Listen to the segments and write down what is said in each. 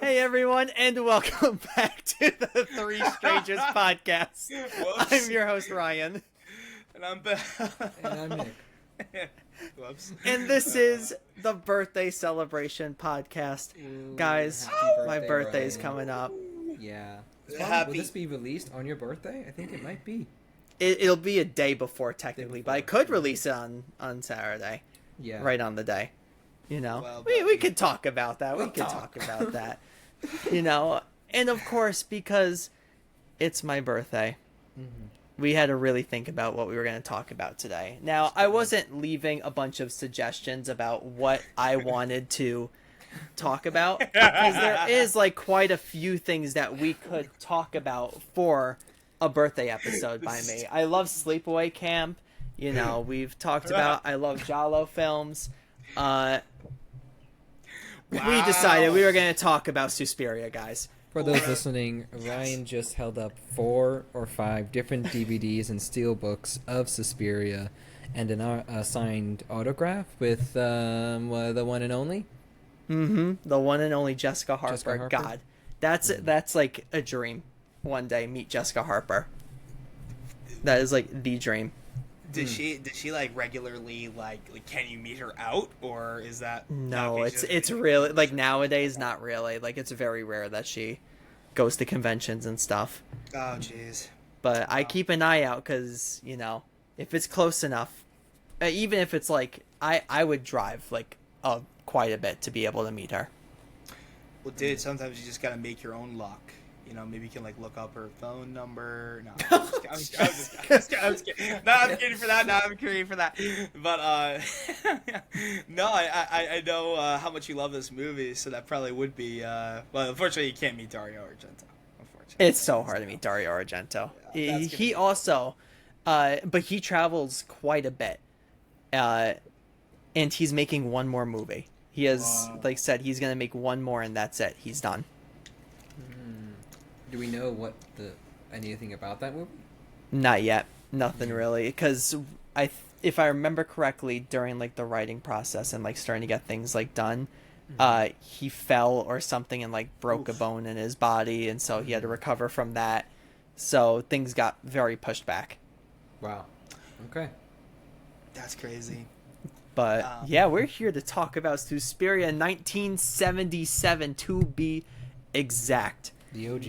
Hey everyone, and welcome back to the Three Strangers podcast. Whoops. I'm your host Ryan, And I'm Ben. And I'm Nick. Whoops. and this is the birthday celebration podcast. Guys, Happy my birthday's Ryan. coming up. Yeah. Happy- Will this be released on your birthday? I think it might be. It'll be a day before technically, but I before. could release it on Saturday, Yeah. right on the day. You know, Well, we could talk about that. We'll We could talk. talk about that. You know, and of course because it's my birthday. Mm-hmm. We had to really think about what we were going to talk about today. Now, I wasn't leaving a bunch of suggestions about what I wanted to talk about because there is like quite a few things that we could talk about for a birthday episode by me. I love Sleepaway Camp. You know, we've talked about I love Giallo films. We decided we were going to talk about Suspiria, guys. For those listening, Ryan just held up 4 or 5 different DVDs and steelbooks of Suspiria and a signed autograph with the one and only. Mm-hmm. The one and only Jessica Harper. Jessica Harper? God, that's like a dream. One day, meet Jessica Harper. That is like the dream. Did she like regularly like can you meet her out, or is that No, okay, it's really like nowadays not really. Like it's very rare that she goes to conventions and stuff. Oh jeez. But I keep an eye out because you know if it's close enough, even if it's like I would drive like quite a bit to be able to meet her. Well, dude, sometimes you just gotta make your own luck. You know, maybe you can like look up her phone number. No, I'm just kidding. No, I'm kidding for that. No, I'm kidding for that. But no, I know how much you love this movie, so that probably would be. Well, unfortunately, you can't meet Dario Argento. Unfortunately, It's so hard to meet Dario Argento. Yeah, that's He gonna also, but he travels quite a bit, and he's making one more movie. He has like said he's gonna make one more, and that's it. He's done. Do we know anything about that movie? Not yet. Nothing really, because if I remember correctly, during like the writing process and like starting to get things like done, he fell or something and like broke a bone in his body, and so he had to recover from that. So things got very pushed back. Wow. Okay. That's crazy. But yeah, we're here to talk about Suspiria 1977 to be exact. The OG.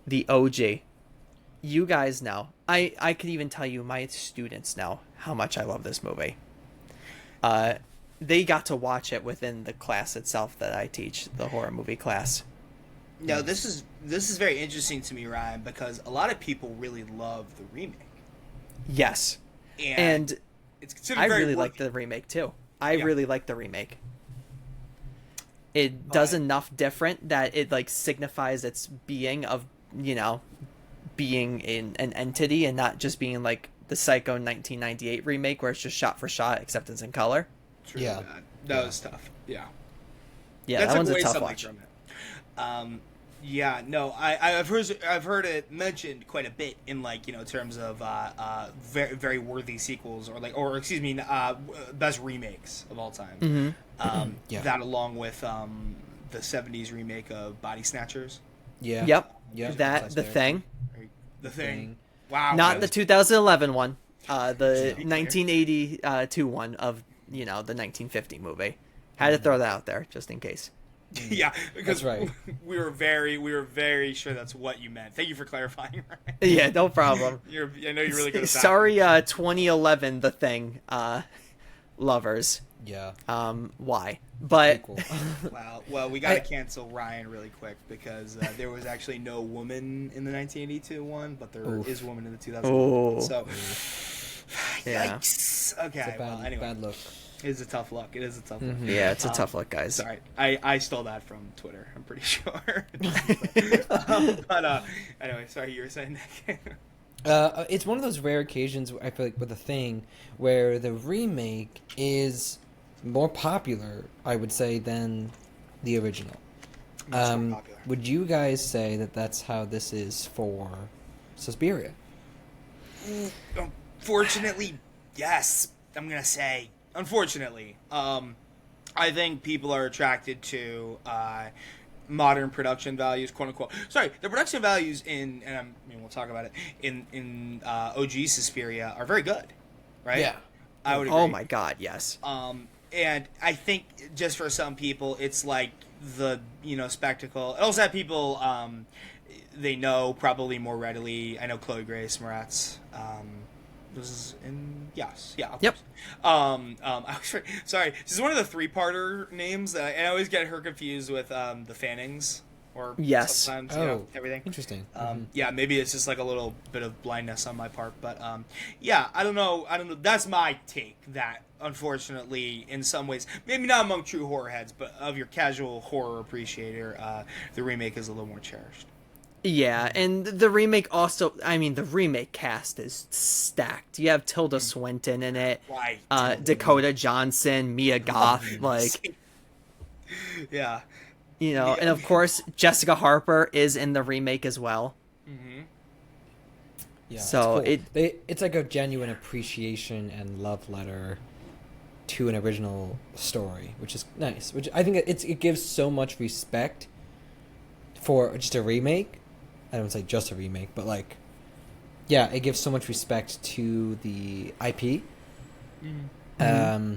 The OG. You guys know. I could even tell you my students know how much I love this movie. They got to watch it within the class itself that I teach, the horror movie class. No, this is very interesting to me, Ryan, because a lot of people really love the remake. Yes. And it's considered I very really like worthy. the remake too. I Yeah. really like the remake. It does enough different that it like signifies its being of, you know, being in an entity and not just being like the Psycho 1998 remake where it's just shot for shot except it's in color. It's really Yeah. bad. That was tough. Yeah. Yeah, that one's a tough something watch. from it. Yeah, no, I've heard it mentioned quite a bit in like, you know, terms of very very worthy sequels or excuse me, best remakes of all time. Mm-hmm. Yeah. That along with the 70s remake of Body Snatchers. Yeah. Yep. Yeah. That that's the fair. thing. The Thing. Thing. Wow. Not the 2011 one. The Yeah. 1982 one of, you know, the 1950 movie. Had to throw that out there just in case. Yeah, because That's right. we were very sure that's what you meant. Thank you for clarifying. Ryan. Yeah, no problem. I know you're really good at that. Sorry, 2011 The Thing lovers. Yeah. Why? But Cool. Wow. Well, we got to cancel Ryan really quick because there was actually no woman in the 1982 one, but there is woman in the 2001 one. So, Yeah. yikes. Okay. It's a Well, anyway, bad look. it is a tough look. It is a tough look. yeah, it's a tough look, guys. Sorry, I stole that from Twitter. I'm pretty sure. But anyway, sorry, you were saying that. It's one of those rare occasions, I feel like, with a thing where the remake is more popular, I would say, than the original. Much more popular. Would you guys say that that's how this is for Suspiria? Unfortunately, yes. I'm gonna say, unfortunately, I think people are attracted to modern production values, quote unquote. Sorry, the production values in, and I mean, we'll talk about it in OG Suspiria are very good, right? Yeah. I would agree. Oh my god, yes. And I think just for some people, it's like the spectacle. It also have people they know probably more readily. I know Chloe Grace Moretz. This is in of Yep. course. I was sorry. This is one of the three-parter names. I always get her confused with the Fannings. Or yes. Sometimes everything. Interesting. Yeah, maybe it's just like a little bit of blindness on my part, but yeah, I don't know. That's my take. That unfortunately, in some ways, maybe not among true horror heads, but of your casual horror appreciator, the remake is a little more cherished. Yeah, and the remake also, I mean, the remake cast is stacked. You have Tilda Swinton in it, Right. Dakota Johnson, Mia Goth, like, yeah. And of course, Jessica Harper is in the remake as well. Mm-hmm. Yeah. So it's cool. It's like a genuine appreciation and love letter to an original story, which is nice. Which I think it gives so much respect for just a remake. I don't say just a remake, but like, yeah, it gives so much respect to the IP. Mm-hmm.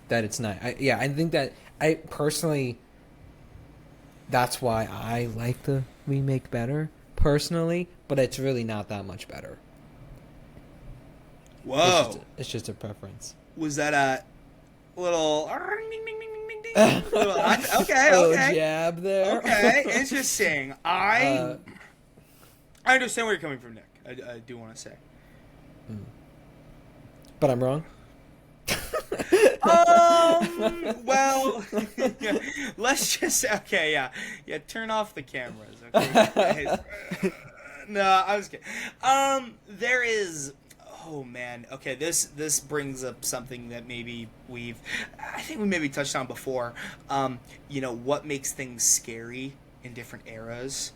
That it's nice. I think that I personally, that's why I like the remake better personally, but it's really not that much better. Whoa! It's just a preference. Was that a little? Okay. Jab there. Okay, interesting. I understand where you're coming from, Nick. I do want to say. But I'm wrong. Well, let's just yeah. Turn off the cameras, okay? No, I was kidding. There is. Oh man. Okay, this brings up something that maybe I think we maybe touched on before. What makes things scary in different eras.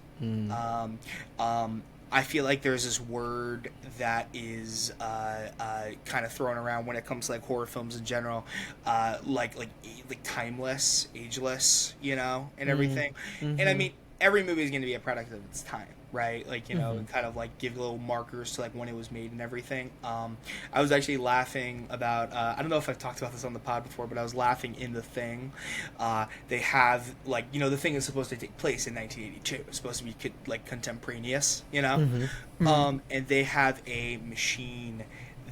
I feel like there's this word that is kind of thrown around when it comes to like horror films in general, like timeless, ageless, and everything. Mm-hmm. And I mean, every movie is going to be a product of its time, right? Like, and kind of like give little markers to like when it was made and everything. I was actually laughing about, I don't know if I've talked about this on the pod before, but I was laughing in The Thing. They have like, The Thing is supposed to take place in 1982. It's supposed to be like contemporaneous, and they have a machine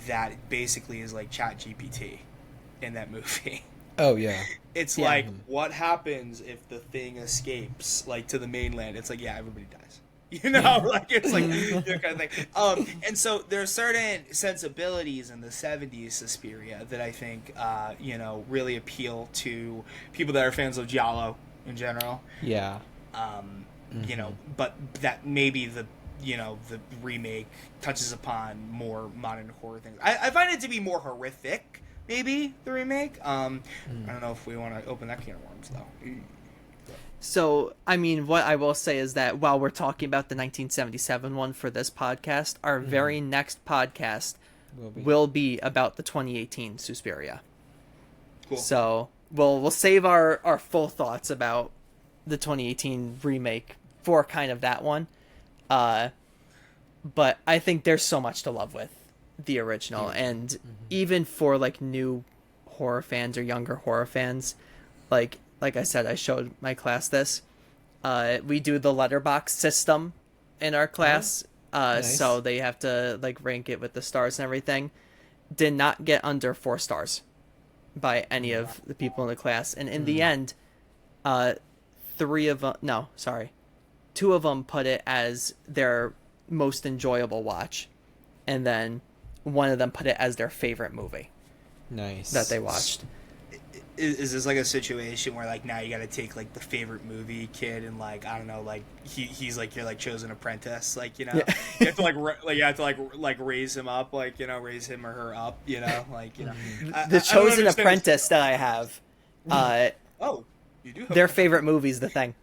that basically is like ChatGPT in that movie. Oh yeah. It's like, what happens if the thing escapes like to the mainland? It's like, yeah, everybody dies. Like it's like kind of thing. And so there are certain sensibilities in the 70s Suspiria that I think really appeal to people that are fans of giallo in general. Yeah. But that maybe the remake touches upon more modern horror things. I find it to be more horrific. Maybe the remake. I don't know if we want to open that can of worms though. So, I mean, what I will say is that while we're talking about the 1977 one for this podcast, our very next podcast will be about the 2018 Suspiria. Cool. So we'll save our full thoughts about the 2018 remake for kind of that one. But I think there's so much to love with the original, and even for like new horror fans or younger horror fans, like I said, I showed my class this. We do the letterbox system in our class, nice. So they have to like rank it with the stars and everything. Did not get under 4 stars by any of the people in the class, and in the end, 2 of them put it as their most enjoyable watch, and then one of them put it as their favorite movie. Nice. That they watched. Is this like a situation where like now you got to take like the favorite movie kid and like I don't know like he's like your like chosen apprentice you have to like raise him up raise him or her up like the chosen apprentice that I have. Oh, you do. Their favorite movie's The Thing.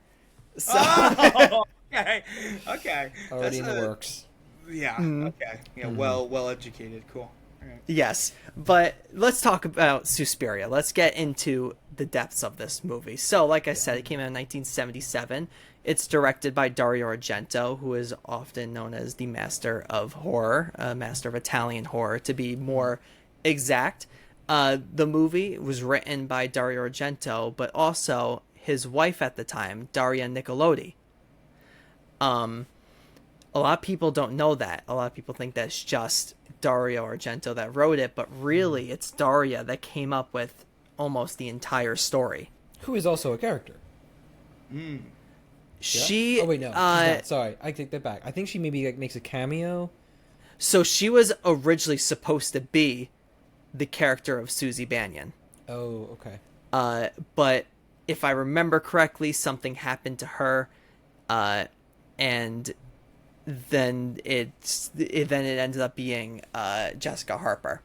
So. Oh, okay. Already in the works. Yeah. Okay. Yeah. Well educated. Cool. Yes, but let's talk about Suspiria. Let's get into the depths of this movie. So, like I said, it came out in 1977. It's directed by Dario Argento, who is often known as the master of horror, master of Italian horror, to be more exact. The movie was written by Dario Argento, but also his wife at the time, Daria Nicolodi. A lot of people don't know that. A lot of people think that's just Dario Argento that wrote it, but really it's Daria that came up with almost the entire story. Who is also a character. She... Oh, wait, no. She's not. Sorry, I take that back. I think she maybe makes a cameo. So she was originally supposed to be the character of Susie Bannion. Oh, okay. But if I remember correctly, something happened to her, and then it ended up being Jessica Harper,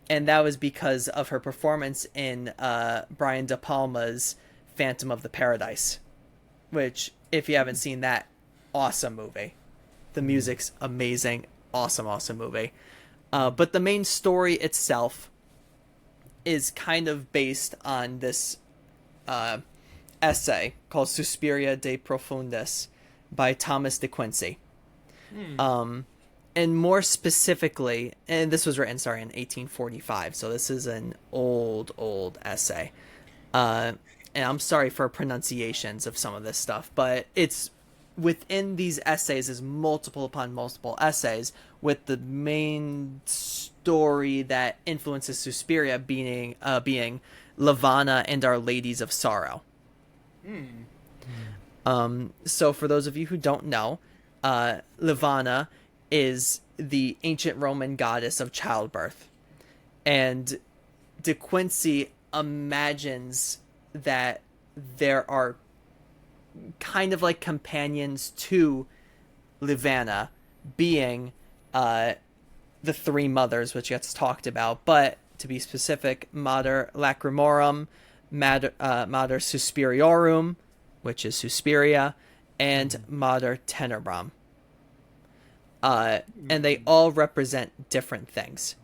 and that was because of her performance in Brian De Palma's Phantom of the Paradise, which, if you haven't seen that, awesome movie. The music's amazing, awesome movie. But the main story itself is kind of based on this essay called Suspiria de Profundis by Thomas de Quincey. And more specifically, and this was written, in 1845, so this is an old essay. And I'm sorry for pronunciations of some of this stuff, but it's within these essays is multiple upon multiple essays, with the main story that influences Suspiria being Lavana and Our Ladies of Sorrow. So for those of you who don't know, Lavana is the ancient Roman goddess of childbirth, and De Quincey imagines that there are kind of like companions to Lavana, being the three mothers, which gets talked about, but to be specific, Mater Lacrimorum, Mater Suspiriorum, which is Suspiria, and Mater Tenebram. And they all represent different things.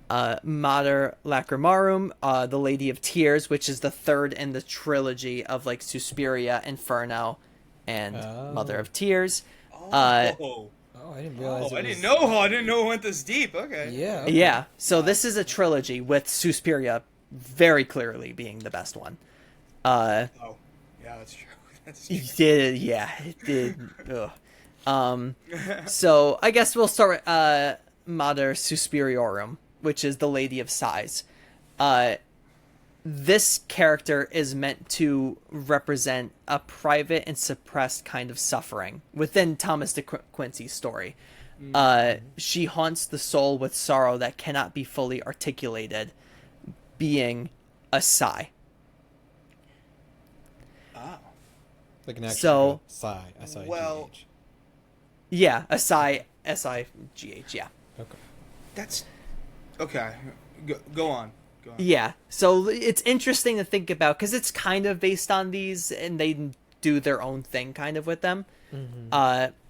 Mater Lacrimarum, the Lady of Tears, which is the third in the trilogy of like Suspiria, Inferno, and Mother of Tears. I didn't realize. I didn't know it went this deep. Okay. Yeah. Okay. Yeah. So this is a trilogy with Suspiria very clearly being the best one. Yeah, that's true. That's true. It did, yeah, it did. Ugh. So I guess we'll start with Mater Suspiriorum, which is the Lady of Sighs. This character is meant to represent a private and suppressed kind of suffering within Thomas de Quincey's story. She haunts the soul with sorrow that cannot be fully articulated, being a sigh. Like an actual So, sigh. S-I-G-H. well- Yeah, a sigh, S-I-G-H, yeah. Okay. That's okay. Go on. Yeah, so it's interesting to think about, because it's kind of based on these, and they do their own thing kind of with them.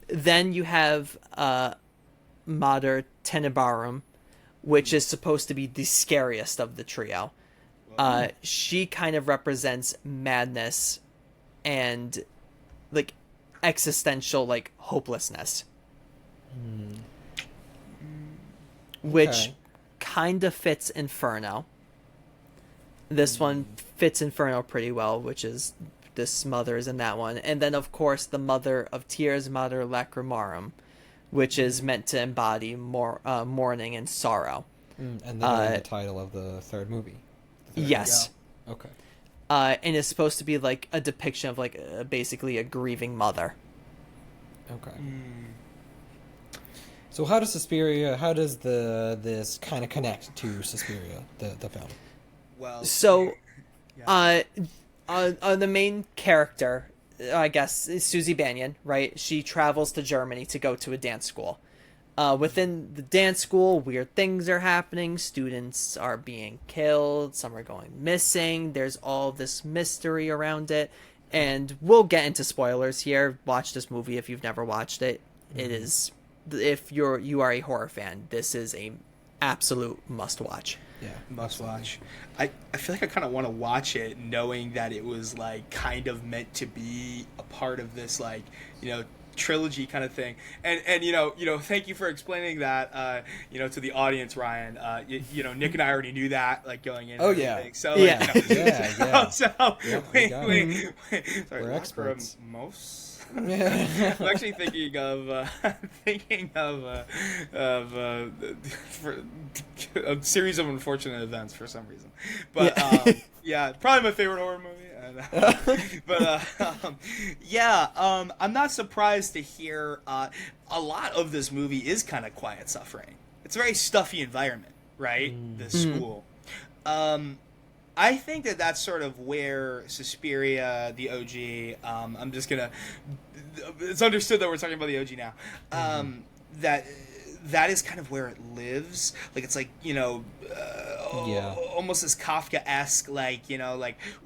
Then you have Mater Tenebrarum, which is supposed to be the scariest of the trio. She kind of represents madness and like existential like hopelessness, which kind of fits Inferno. This one fits Inferno pretty well, which is this mother's in that one. And then of course the Mother of Tears, Mater Lacrimarum, which is meant to embody mourning and sorrow. And then the title of the third movie. Yes. Okay. And it's supposed to be like a depiction of like basically a grieving mother. Okay. So how does this kind of connect to Suspiria, the film? Well, So, the main character, I guess, is Susie Bannion, right? She travels to Germany to go to a dance school. Within the dance school, weird things are happening. Students are being killed. Some are going missing. There's all this mystery around it. And we'll get into spoilers here. Watch this movie if you've never watched it. It is if you are a horror fan, this is a absolute must watch. Yeah. Must watch. I feel like I kind of want to watch it knowing that it was like kind of meant to be a part of this like, trilogy kind of thing. And thank you for explaining that to the audience, Ryan. Nick and I already knew that like going in. Oh yeah. So Yeah. Yeah. So Yep, wait. sorry, We're experts. most. I'm actually thinking of for a series of unfortunate events for some reason, but probably my favorite horror movie. I'm not surprised to hear a lot of this movie is kind of quiet suffering. It's a very stuffy environment, right? The school. I think that's sort of where Suspiria, the OG, I'm just gonna, it's understood that we're talking about the OG now, that is kind of where it lives. Like, it's like, almost this Kafka-esque,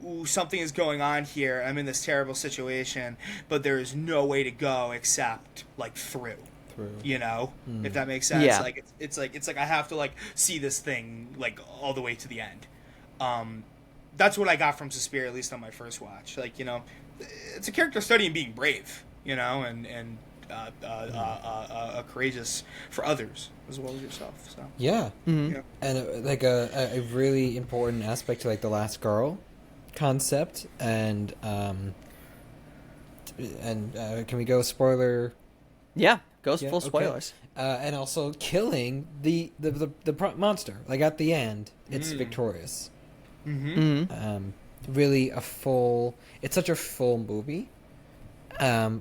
ooh, something is going on here, I'm in this terrible situation, but there is no way to go except, through. If that makes sense. Yeah. It's like I have to, see this thing, all the way to the end. That's what I got from Suspiria, at least on my first watch. It's a character study in being brave, and courageous for others as well as yourself. So Yeah. Mm-hmm. And a really important aspect to the last girl concept, and can we go spoiler? Yeah, goes Yeah, full okay. spoilers. And also killing the monster. Like, at the end, it's victorious. Mm-hmm. Really it's such a full movie. It's a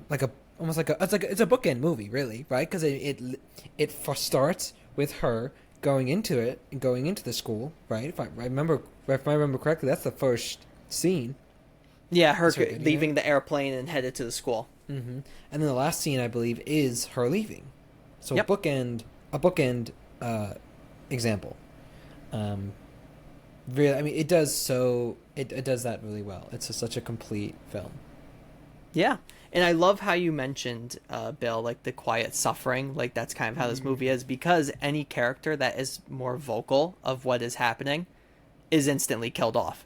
bookend movie, really, right? Because it starts with her going into the school, right? If I remember correctly, that's the first scene. Yeah, her Sorry, leaving the airplane and headed to the school. Mm-hmm. And then the last scene, I believe, is her leaving. So Yep. a bookend example. Really, I mean, it does that really well. It's such a complete film. Yeah, and I love how you mentioned, Bill, the quiet suffering. That's kind of how this movie is, because any character that is more vocal of what is happening is instantly killed off.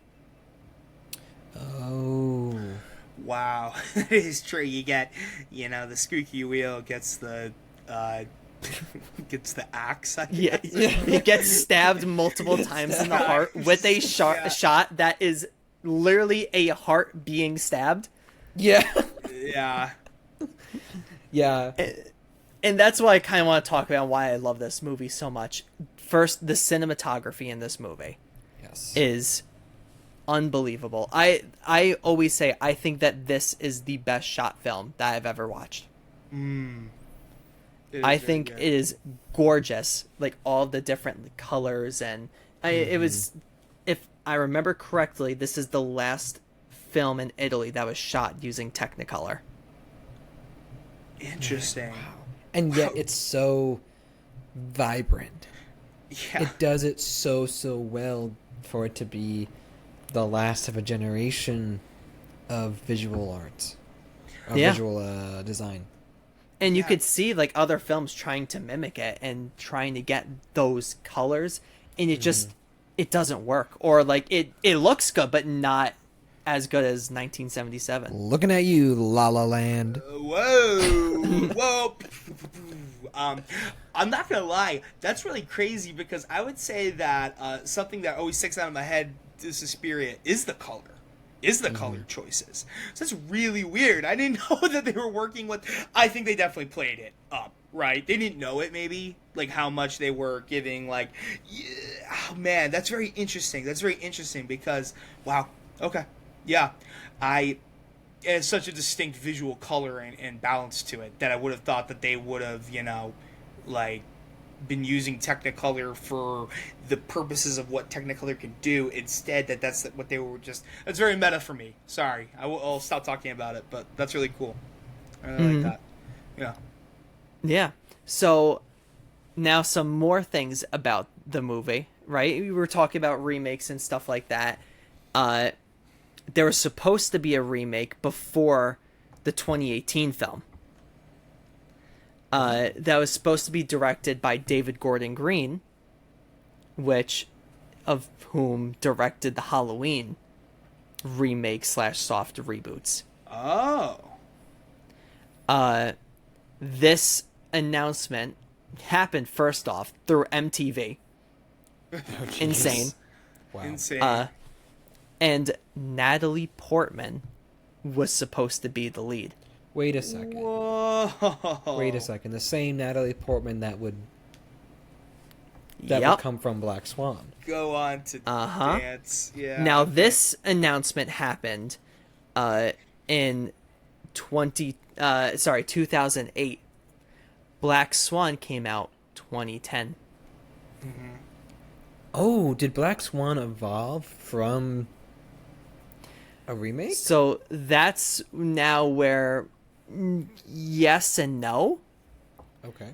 Oh. Wow, that is true. You get, the squeaky wheel gets the axe. I Yeah, guess. he gets stabbed multiple times in the heart with a shot that is literally a heart being stabbed. Yeah. Yeah. Yeah. And that's what I kind of want to talk about, why I love this movie so much. First, the cinematography in this movie is unbelievable. I always say I think that this is the best shot film that I've ever watched. I think it is gorgeous, all the different colors, and it was, if I remember correctly, this is the last film in Italy that was shot using Technicolor. Interesting. Wow. And yet it's so vibrant. Yeah. It does it so well for it to be the last of a generation of visual arts, visual design. And you could see other films trying to mimic it and trying to get those colors, and it just it doesn't work, or it looks good but not as good as 1977. Looking at you, La La Land. Whoa. I'm not gonna lie, that's really crazy, because I would say that something that always sticks out of my head to Suspiria is the color. Color choices. So that's really weird. I didn't know that they were working with. I think they definitely played it up, right? They didn't know it, maybe, how much they were giving. Oh man, that's very interesting. Because wow, okay, yeah, it has such a distinct visual color and balance to it that I would have thought that they would have, been using Technicolor for the purposes of what Technicolor can do. Instead, that's what they were just. That's very meta for me. Sorry, I'll stop talking about it, but that's really cool. I really like that. Yeah. Yeah. So now some more things about the movie, right? We were talking about remakes and stuff like that. There was supposed to be a remake before the 2018 film. that was supposed to be directed by David Gordon Green, of whom directed the Halloween remake / soft reboots. Oh. This announcement happened first off through MTV. Oh, jeez. Insane. Wow. Insane. And Natalie Portman was supposed to be the lead. Wait a second. Whoa. Wait a second. The same Natalie Portman that would Yep. come from Black Swan. Go on to dance. Yeah. Now this announcement happened in 2008. Black Swan came out 2010. Oh, did Black Swan evolve from a remake? So that's now where yes and no. Okay.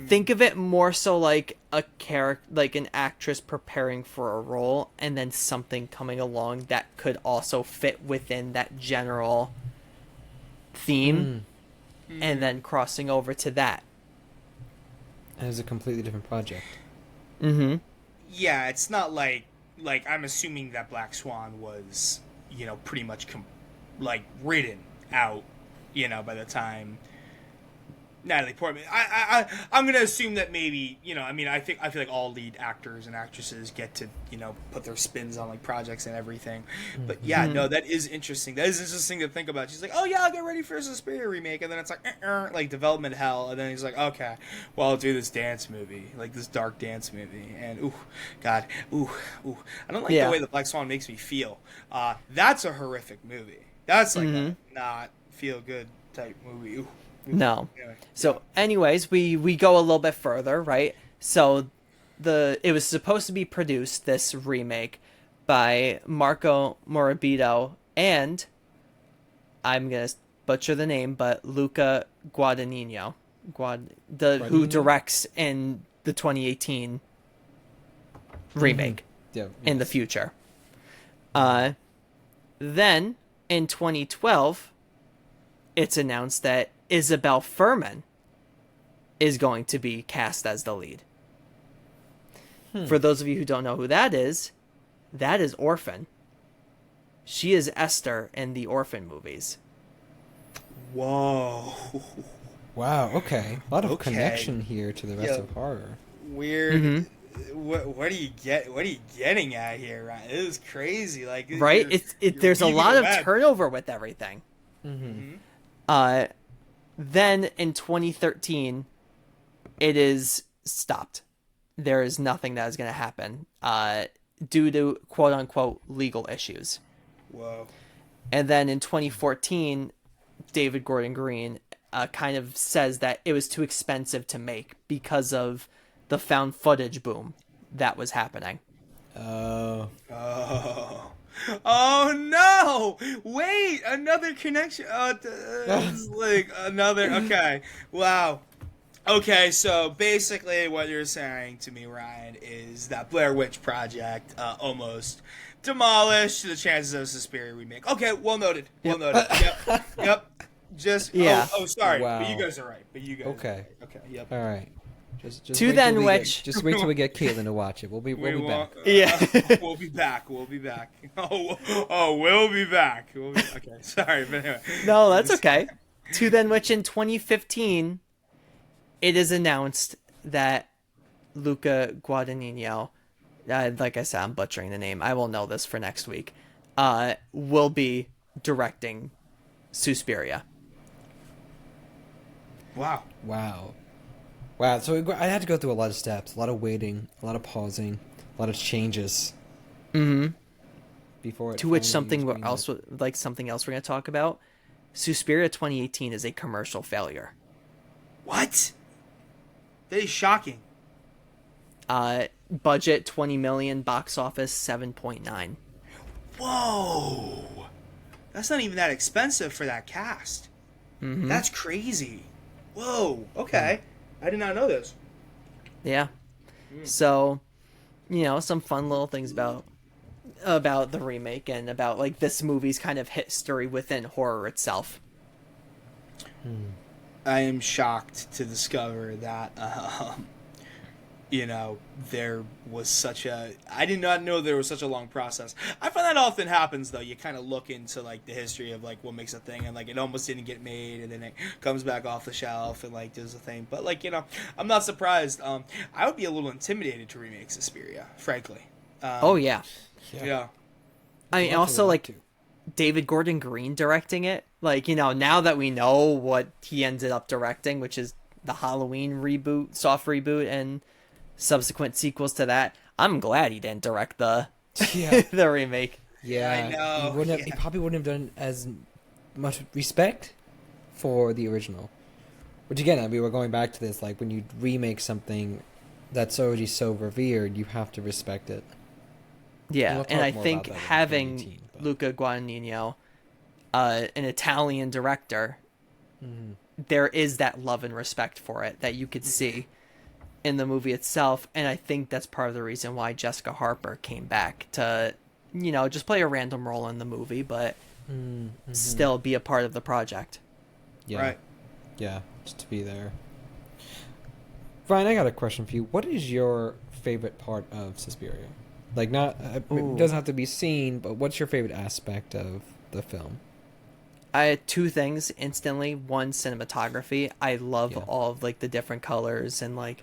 Think of it more so like a character, like an actress preparing for a role, and then something coming along that could also fit within that general theme, and then crossing over to that. It was a completely different project. Mm-hmm. Yeah, it's not like I'm assuming that Black Swan was, pretty much written out, by the time Natalie Portman. I'm gonna assume that maybe I feel like all lead actors and actresses get to put their spins on like projects and everything. But yeah, no, that is interesting. That is interesting to think about. She's like, oh yeah, I'll get ready for a Suspiria remake, and then it's like development hell, and then he's like, okay, well I'll do this dance movie, like this dark dance movie, and ooh, God, ooh, I don't like the way the Black Swan makes me feel. That's a horrific movie. That's like a not feel good type movie. Ooh. No. So anyways, we go a little bit further, right? So it was supposed to be produced, this remake, by Marco Morabito and, I'm going to butcher the name, but Luca Guadagnino. Who directs in the 2018 remake in the future. Then, in 2012, it's announced that Isabel Fuhrman is going to be cast as the lead. For those of you who don't know who that is Orphan. She is Esther in the Orphan movies. Whoa. Wow, okay. A lot of connection here to the rest of horror. Weird. What are you getting at here, Ryan? It is crazy. Like, right? There's a lot of turnover with everything. Then in 2013, it is stopped. There is nothing that is going to happen due to quote unquote legal issues. Whoa. And then in 2014, David Gordon Green kind of says that it was too expensive to make because of the found footage boom that was happening. Oh no! Wait, another connection. It's like another. Okay, wow. Okay, so basically, what you're saying to me, Ryan, is that Blair Witch Project almost demolished the chances of a Suspiria remake. Okay, well noted. Well noted. Yep. Just Oh, sorry. Wow. But you guys are right. Okay. Okay. Yep. All right. Just To then which... Just wait till we get Caitlin to watch it. We'll be back. Yeah. We'll be back. Oh, we'll be back. Okay, sorry, but anyway. No, that's okay. To then which in 2015, it is announced that Luca Guadagnino, like I said, I'm butchering the name. I will know this for next week. Will be directing Suspiria. Wow. So I had to go through a lot of steps, a lot of waiting, a lot of pausing, a lot of changes. Before it to which finally something else we're going to talk about. Suspiria 2018 is a commercial failure. What? That is shocking. Budget 20 million, box office 7.9. Whoa. That's not even that expensive for that cast. That's crazy. Whoa. Okay. I did not know this. Yeah. So, some fun little things about the remake and about like this movie's kind of history within horror itself. I am shocked to discover that there was such a. I did not know there was such a long process. I find that often happens though. You kind of look into like the history of like what makes a thing, and like it almost didn't get made, and then it comes back off the shelf and like does a thing. But like I'm not surprised. I would be a little intimidated to remake Suspiria, frankly. Oh yeah. Yeah. I mean, also like David Gordon Green directing it. Like now that we know what he ended up directing, which is the Halloween reboot, soft reboot, and subsequent sequels to that, I'm glad he didn't direct the the remake. Yeah, I know. He probably wouldn't have done as much respect for the original. Which again, we were going back to this, like when you remake something that's already so revered, you have to respect it. Yeah, we'll and I talk more think about that in having 2018, but- Luca Guadagnino, an Italian director, there is that love and respect for it that you could see in the movie itself, and I think that's part of the reason why Jessica Harper came back to, just play a random role in the movie, but still be a part of the project. Yeah. Right. Yeah, just to be there. Ryan, I got a question for you. What is your favorite part of Suspiria? Like, not it doesn't have to be seen, but what's your favorite aspect of the film? I had two things instantly. One, cinematography. I love all of like the different colors and like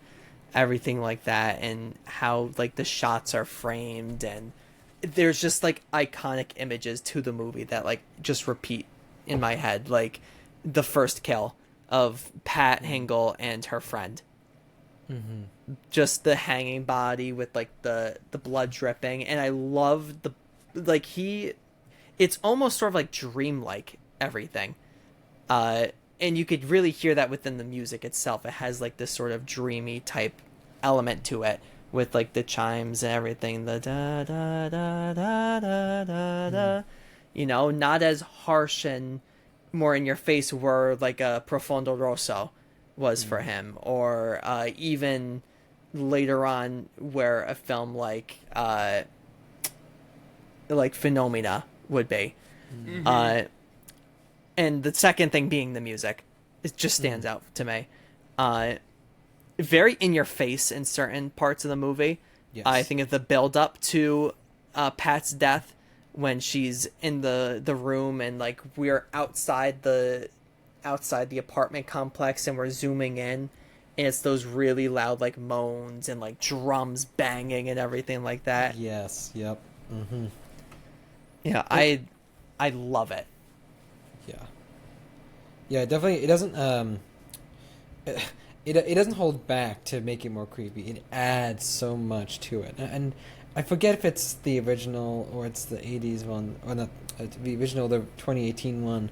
everything like that, and how like the shots are framed, and there's just like iconic images to the movie that like just repeat in my head, like the first kill of Pat Hingle and her friend. Just the hanging body with like the blood dripping, and I love the like it's almost sort of like dreamlike everything, and you could really hear that within the music itself. It has like this sort of dreamy type element to it, with like the chimes and everything, the da da da da da da da, not as harsh and more in your face where like a Profondo Rosso was for him, or even later on where a film like Phenomena would be. And the second thing being the music. It just stands out to me. Very in your face in certain parts of the movie. Yes. I think of the build up to Pat's death, when she's in the room and like we're outside the apartment complex and we're zooming in, and it's those really loud like moans and like drums banging and everything like that. Yes. Yep. Yeah, I love it. Yeah. Yeah, definitely. It doesn't. It doesn't hold back to make it more creepy. It adds so much to it, and I forget if it's the original or it's the '80s one, or not the original, the 2018 one.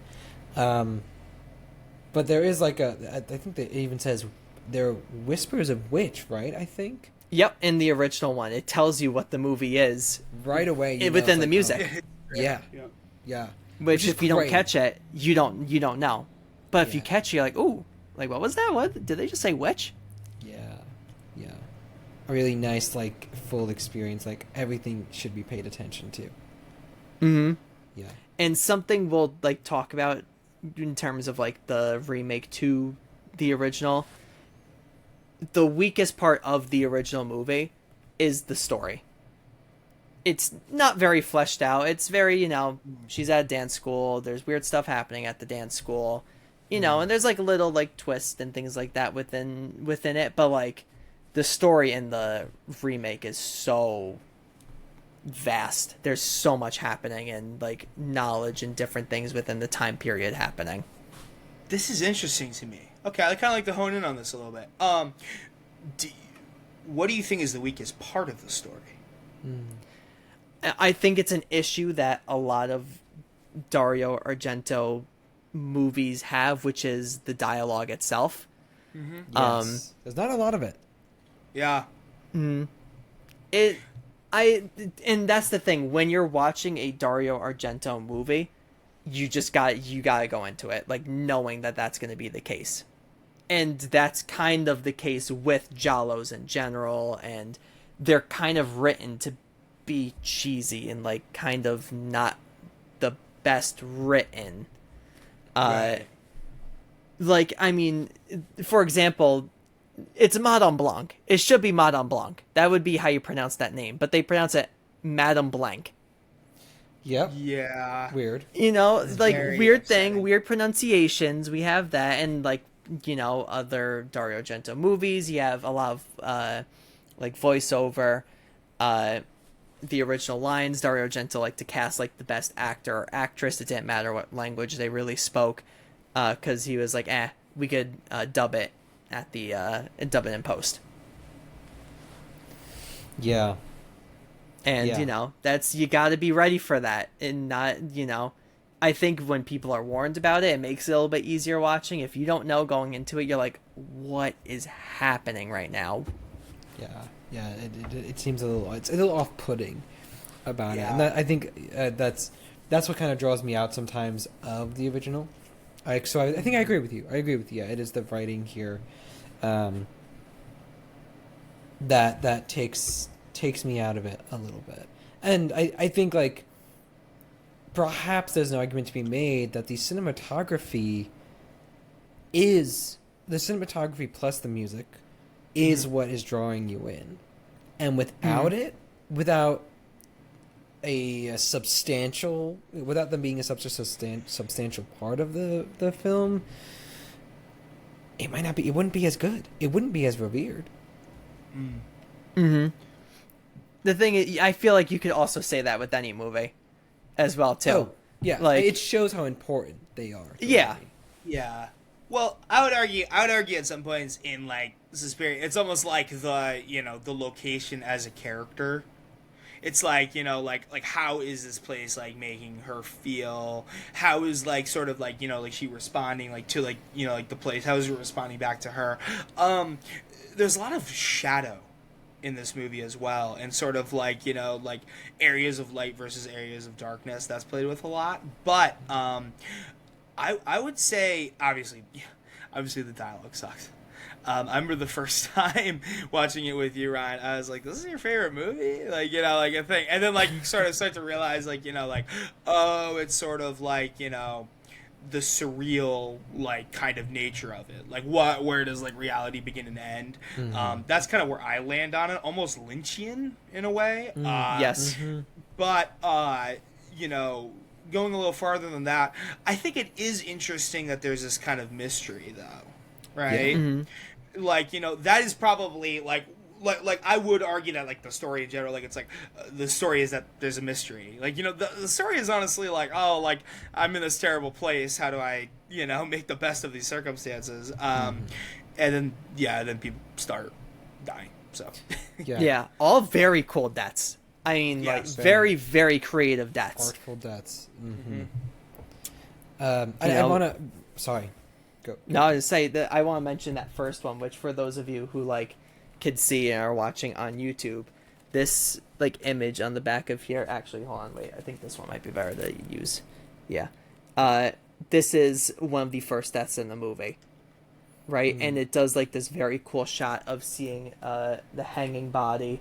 But there is like I think that it even says there are whispers of witch, right? I think. Yep, in the original one, it tells you what the movie is Right away. You know, within it's the like, music. Yeah. Yeah. Yeah. Which is if you don't great. catch it, you don't know. But if you Yeah. catch it, you're like, ooh, like what was that? What did they just say? Witch? Yeah. A really nice, like, full experience. Like, everything should be paid attention to. Mm-hmm. Yeah. And something we'll like talk about in terms of like the remake to the original. The weakest part of the original movie is the story. It's not very fleshed out. It's very, she's at a dance school. There's weird stuff happening at the dance school, and there's like a little like twist and things like that within it. But like the story in the remake is so vast. There's so much happening, and like knowledge and different things within the time period happening. This is interesting to me. Okay, I kind of like to hone in on this a little bit. What do you think is the weakest part of the story? I think it's an issue that a lot of Dario Argento movies have, which is the dialogue itself. Yes. There's not a lot of it. Yeah. And that's the thing, when you're watching a Dario Argento movie, you gotta go into it like knowing that that's going to be the case, and that's kind of the case with giallos in general, and they're kind of written to be cheesy and like kind of not the best written. Right. like, I mean, for example, it's Madame Blanc. It should be Madame Blanc. That would be how you pronounce that name, but they pronounce it Madame Blanc. Yep. Yeah. Weird. You know, like very weird upsetting. thing, weird pronunciations. We have that, and like, you know, other Dario Argento movies. You have a lot of like voiceover. The original lines. Dario Argento liked to cast like the best actor or actress. It didn't matter what language they really spoke, because he was like, we could dub it at the dub it in post. Yeah. And Yeah. you know, that's, you got to be ready for that, and not, you know, I think when people are warned about it, it makes it a little bit easier watching. If you don't know going into it, you're like, what is happening right now? Yeah. Yeah. It seems it's a little off-putting about it, Yeah. and that, I think that's what kind of draws me out sometimes of the original. I think I agree with you. Yeah, it is the writing here that takes me out of it a little bit. And I think, like, perhaps there's an argument to be made that the cinematography plus the music is what is drawing you in. And without it, without them being a substantial part of the film, it wouldn't be as good. It wouldn't be as revered. Mm-hmm. The thing is, I feel like you could also say that with any movie as well, too. Oh, yeah. Like, it shows how important they are. Yeah. Yeah. Well, I would argue at some points in like Suspiria, it's almost like the location as a character. It's like, like how is this place like making her feel? How is like sort of like, like she responding like to like, like the place? How is it responding back to her? There's a lot of shadow in this movie as well, and sort of like, like areas of light versus areas of darkness that's played with a lot. But I would say obviously the dialogue sucks. I remember the first time watching it with you, Ryan, I was like, this is your favorite movie? Like, like a thing. And then like you sort of start to realize like, like, oh, it's sort of like, the surreal like kind of nature of it. Like where does like reality begin and end? Mm-hmm. That's kind of where I land on it, almost Lynchian in a way. Yes. But going a little farther than that, I think it is interesting that there's this kind of mystery though. Right? Yeah. Mm-hmm. Like, that is probably like I would argue that like the story in general, like it's like the story is that there's a mystery. Like, the story is honestly like, oh, like I'm in this terrible place. How do I, make the best of these circumstances? And then people start dying. So Yeah. All very cool deaths. I mean, like Yes. very, very creative deaths. Artful deaths. Mm-hmm. I want to... Sorry. Go. No, I was say that I want to mention that first one, which for those of you who like could see and are watching on YouTube, this like image on the back of here. Actually, hold on, wait. I think this one might be better to use. Yeah, this is one of the first deaths in the movie, right? And it does like this very cool shot of seeing the hanging body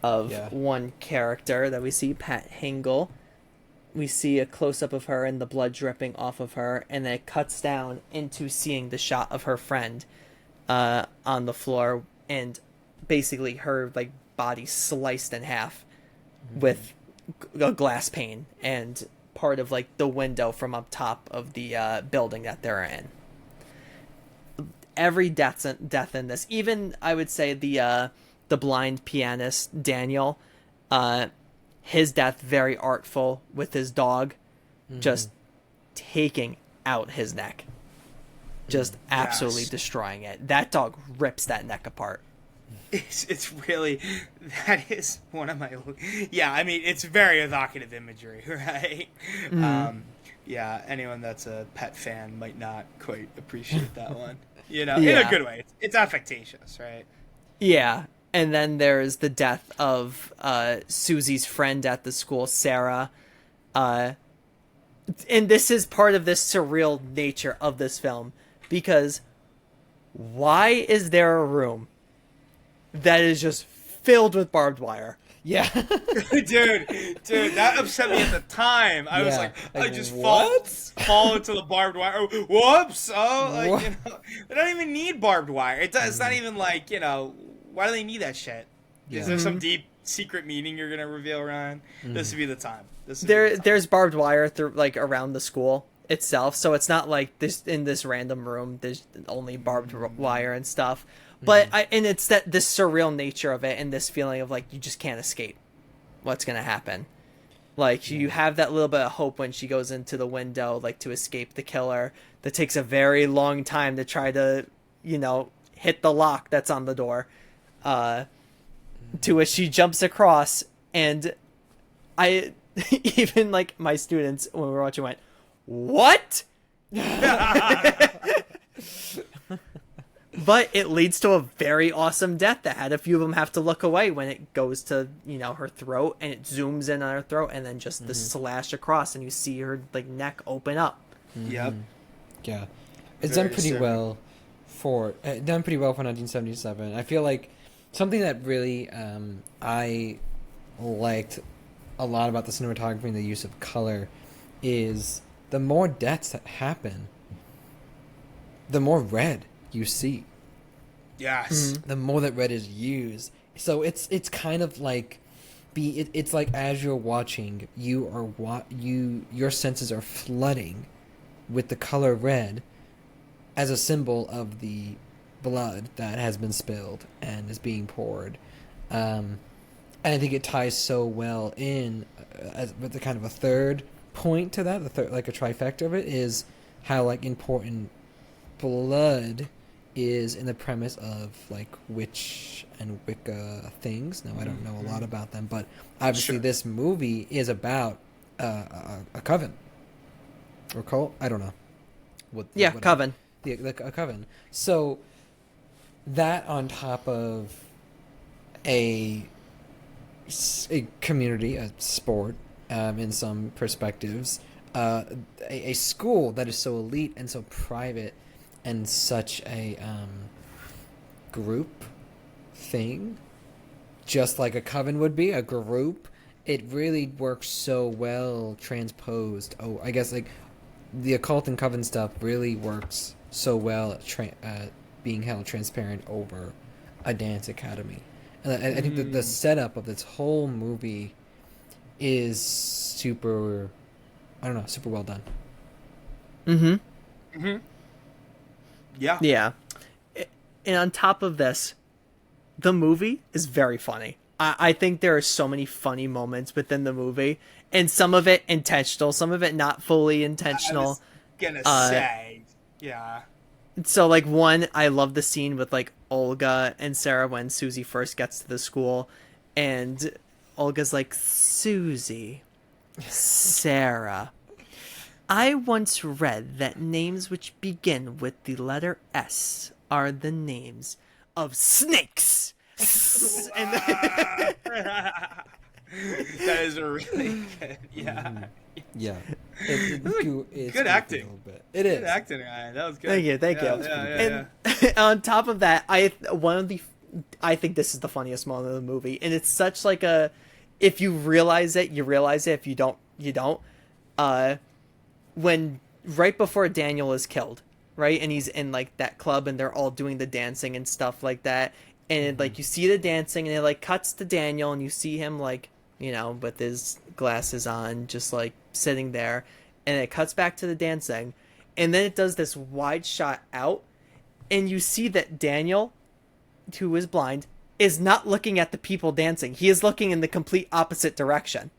of one character that we see, Pat Hingle. We see a close-up of her and the blood dripping off of her, and then it cuts down into seeing the shot of her friend on the floor, and basically her like body sliced in half with a glass pane and part of like the window from up top of the building that they're in. Every death in this, even I would say the blind pianist Daniel, his death very artful with his dog just taking out his neck, just absolutely destroying it. That dog rips that neck apart. It's really, that is one of my, I mean, it's very evocative imagery, right? Anyone that's a pet fan might not quite appreciate that one, in a good way. It's affectatious, right? Yeah. And then there's the death of Susie's friend at the school, Sarah. And this is part of this surreal nature of this film, because why is there a room that is just filled with barbed wire? Yeah. dude, that upset me at the time. I was Yeah, like, I like, just what? fall into the barbed wire. Oh, whoops! Oh, like, What? you know, they don't even need barbed wire. It's not even like, you know, why do they need that shit? Is there some deep secret meaning you're gonna reveal, Ryan? This would be the time. There's barbed wire through like around the school itself, so it's not like this in this random room. There's only barbed wire and stuff. But and it's this surreal nature of it and this feeling of like you just can't escape what's gonna happen. Like you have that little bit of hope when she goes into the window, like to escape the killer. That takes a very long time to try to, you know, hit the lock that's on the door. To which she jumps across, and I even like my students when we were watching went, "What?" But it leads to a very awesome death that had a few of them have to look away when it goes to, you know, her throat, and it zooms in on her throat, and then just the slash across, and you see her like neck open up. Yep. Yeah, it's Very done pretty well for 1977. I feel like something that really I liked a lot about the cinematography and the use of color is the more deaths that happen, the more red you see. Yes. The more that red is used. So it's kind of like it's like as you're watching, your senses are flooding with the color red as a symbol of the blood that has been spilled and is being poured. And I think it ties so well in with the kind of a third point to that, like a trifecta of it, is how like important blood is in the premise of like witch and Wicca things. Now I don't know a lot about them, but obviously this movie is about a coven or cult. I don't know. Coven. A coven. So that on top of a community, a sport, in some perspectives, a school that is so elite and so private and such a group thing, just like a coven would be, a group, it really works so well transposed. Oh, I guess like the occult and coven stuff really works so well at being held transparent over a dance academy. And I think that the setup of this whole movie is super well done. Yeah. Yeah. And on top of this, the movie is very funny. I think there are so many funny moments within the movie, and some of it intentional, some of it not fully intentional. I was gonna say, yeah. So, like, one, I love the scene with, like, Olga and Sarah when Susie first gets to the school, and Olga's like, Susie, Sarah, I once read that names which begin with the letter S are the names of snakes. And That is really good. Yeah. Yeah. It's good acting. A little bit. It is. Good acting, Ryan. That was good. Thank you. Yeah. And on top of that, I think this is the funniest moment of the movie, and it's such like a, if you realize it, you realize it. If you don't, you don't. When right before Daniel is killed, right, and he's in like that club, and they're all doing the dancing and stuff like that, and like you see the dancing, and it like cuts to Daniel, and you see him like, you know, with his glasses on, just like sitting there, and it cuts back to the dancing, and then it does this wide shot out, and you see that Daniel, who is blind, is not looking at the people dancing. He is looking in the complete opposite direction.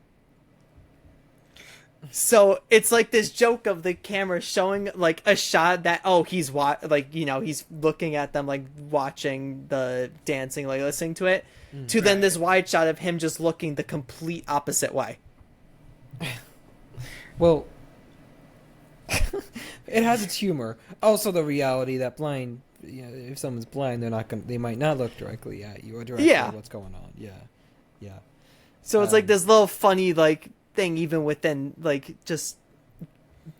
So it's like this joke of the camera showing like a shot that, oh, he's he's looking at them, like watching the dancing, like listening to it, to then this wide shot of him just looking the complete opposite way. Well, it has its humor. Also, the reality that blind, you know, if someone's blind, they might not look directly at you or directly at what's going on. Yeah. So it's like this little funny like thing even within like just,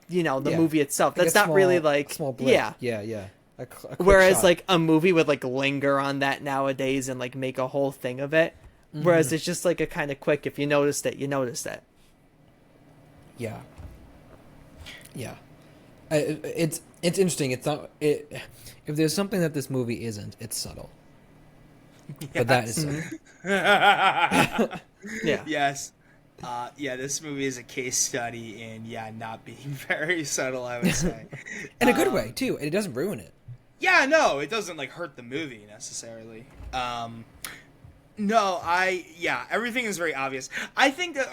you know, the movie itself. That's not really like small blip. Yeah. A whereas shot. like a movie would like linger on that nowadays and like make a whole thing of it. Whereas it's just like a kind of quick, if you noticed it, you noticed it. Yeah. Yeah. It's interesting. It's not it. If there's something that this movie isn't, it's subtle. But that is subtle. Yeah. Yes. Yeah, this movie is a case study in not being very subtle, I would say. In a good way too, and it doesn't ruin it. Yeah, no, it doesn't like hurt the movie necessarily. No, everything is very obvious. I think that,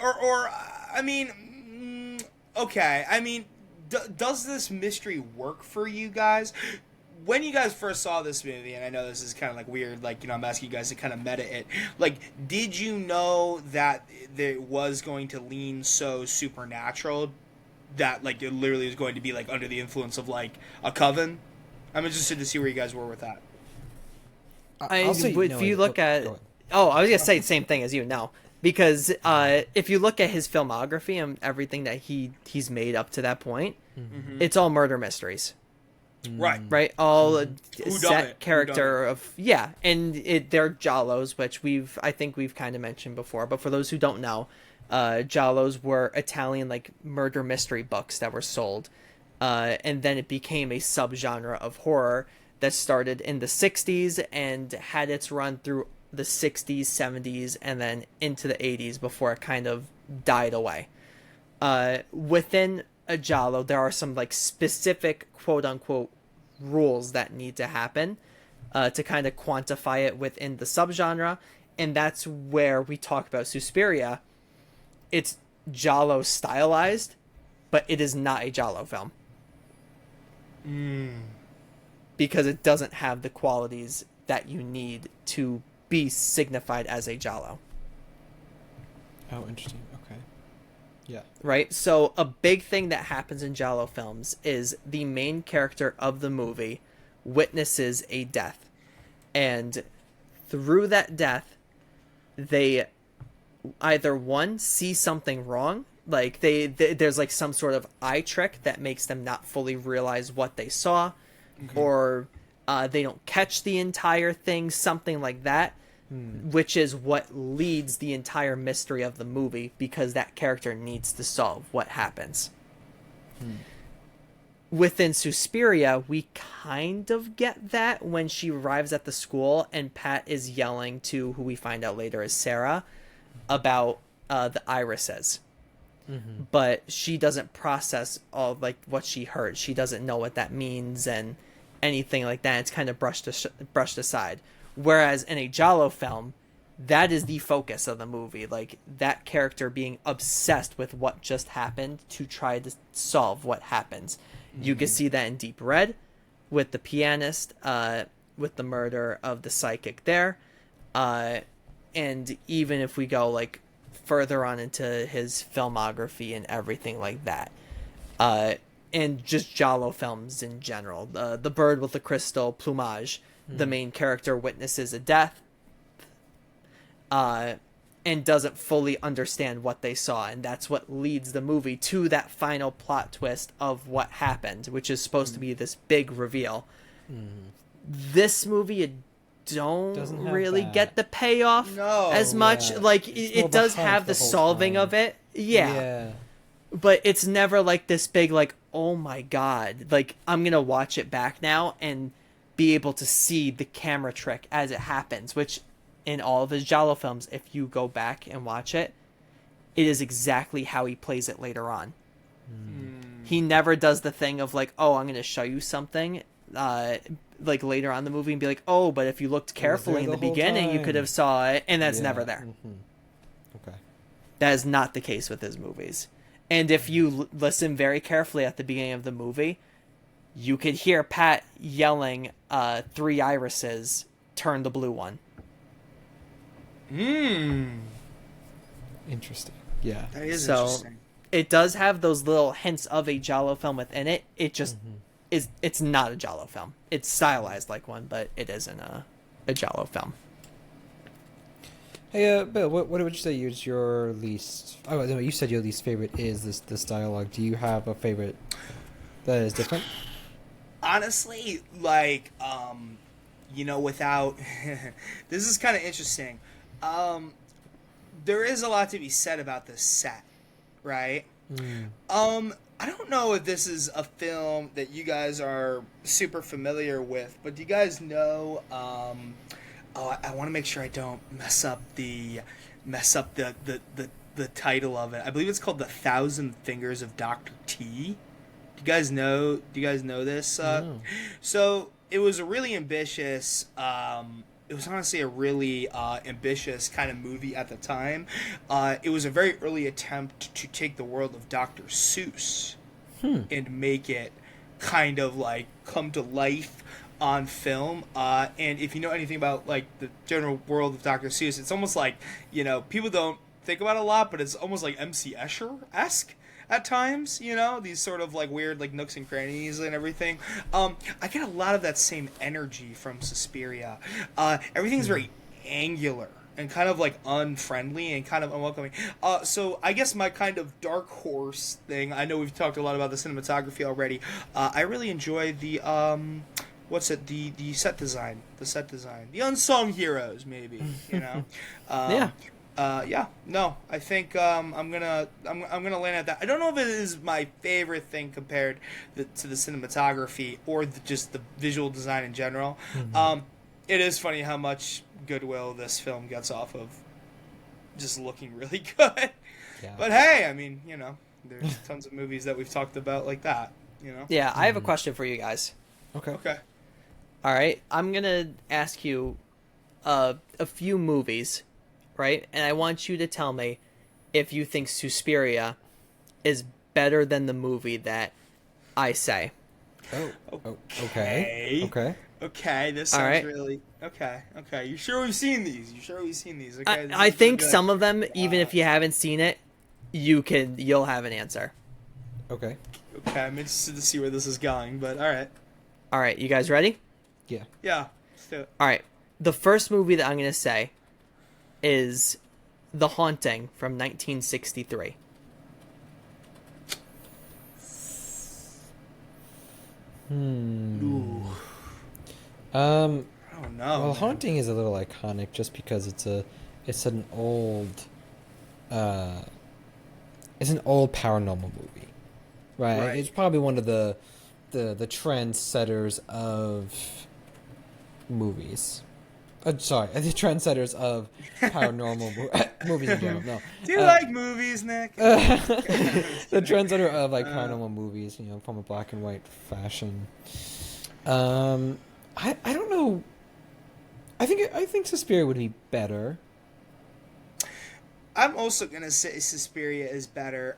okay. I mean, does this mystery work for you guys? When you guys first saw this movie, and I know this is kind of like weird, like, I'm asking you guys to kind of meta it. Like, did you know that it was going to lean so supernatural that, like, it literally was going to be, like, under the influence of, like, a coven? I'm interested to see where you guys were with that. If you look at... Oh, I was going to say the same thing as you, no. Because if you look at his filmography and everything that he's made up to that point, it's all murder mysteries. Right, all set character of and they're giallos, which I think we've kind of mentioned before. But for those who don't know, giallos were Italian like murder mystery books that were sold, and then it became a subgenre of horror that started in the 60s and had its run through the 60s, 70s, and then into the 80s before it kind of died away. Within a giallo, there are some like specific quote unquote rules that need to happen to kind of quantify it within the subgenre, and that's where we talk about Suspiria. It's giallo stylized, but it is not a giallo film because it doesn't have the qualities that you need to be signified as a giallo. Oh, interesting. Okay. Yeah. Right? So a big thing that happens in giallo films is the main character of the movie witnesses a death. And through that death, they either one, see something wrong, like there's like some sort of eye trick that makes them not fully realize what they saw, or they don't catch the entire thing, something like that. Which is what leads the entire mystery of the movie, because that character needs to solve what happens. Within Suspiria, we kind of get that when she arrives at the school and Pat is yelling to who we find out later is Sarah about the irises. But she doesn't process all like what she heard. She doesn't know what that means and anything like that. It's kind of brushed aside. Whereas in a giallo film, that is the focus of the movie. Like, that character being obsessed with what just happened to try to solve what happens. You can see that in Deep Red with the pianist, with the murder of the psychic there. And even if we go, like, further on into his filmography and everything like that. And just giallo films in general. The Bird with the Crystal Plumage. The main character witnesses a death and doesn't fully understand what they saw, and that's what leads the movie to that final plot twist of what happened, which is supposed to be this big reveal. This movie, you don't really get the payoff as much. Like, it does have the solving of it. But it's never like this big, like, oh my god, like, I'm gonna watch it back now and be able to see the camera trick as it happens, which in all of his giallo films, if you go back and watch it, it is exactly how he plays it later on. He never does the thing of like, oh, I'm going to show you something like later on in the movie and be like, oh, but if you looked carefully in the beginning, you could have saw it, and that's never there. Okay. That is not the case with his movies. And if you listen very carefully at the beginning of the movie, you could hear Pat yelling, 3 irises, turn the blue one. Interesting. Yeah. That is so interesting. It does have those little hints of a giallo film within it. It just it's not a giallo film. It's stylized like one, but it isn't a giallo film. Hey, Bill, what would you say is your least... Oh, no, you said your least favorite is this dialogue. Do you have a favorite that is different? Honestly, like, without... this is kind of interesting. there is a lot to be said about this set, right? I don't know if this is a film that you guys are super familiar with, but do you guys know? I want to make sure I don't mess up the title of it. I believe it's called The Thousand Fingers of Dr. T. Do you guys know this? No. So it was a really ambitious. It was honestly a really ambitious kind of movie at the time. It was a very early attempt to take the world of Dr. Seuss and make it kind of like come to life on film. And if you know anything about like the general world of Dr. Seuss, it's almost like, you know, people don't think about it a lot, but it's almost like MC Escher-esque at times, you know, these sort of like weird like nooks and crannies and everything. I get a lot of that same energy from Suspiria. Everything's very angular and kind of like unfriendly and kind of unwelcoming. So I guess my kind of dark horse thing, I know we've talked a lot about the cinematography already. I really enjoy the the set design, the unsung heroes, maybe, you know. No, I think I'm gonna land at that. I don't know if it is my favorite thing compared to the cinematography or just the visual design in general. It is funny how much goodwill this film gets off of just looking really good. Yeah. But hey, I mean, you know, there's tons of movies that we've talked about like that, you know. Yeah, I have a question for you guys. Okay. All right, I'm gonna ask you a few movies, right? And I want you to tell me if you think Suspiria is better than the movie that I say. Okay. Okay, this sounds really... Okay. You sure we've seen these? Okay, I think some of them, even if you haven't seen it, you'll have an answer. Okay, I'm interested to see where this is going, but alright. Alright, you guys ready? Yeah. Let's do it. Alright, the first movie that I'm going to say is The Haunting from 1963. Ooh. I don't know. Well, Haunting is a little iconic just because it's an old paranormal movie, right? It's probably one of the trendsetters of movies. Sorry, the trendsetters of paranormal movies in general. No. Do you like movies, Nick? The trendsetter of like paranormal movies, you know, from a black and white fashion. I don't know. I think Suspiria would be better. I'm also gonna say Suspiria is better.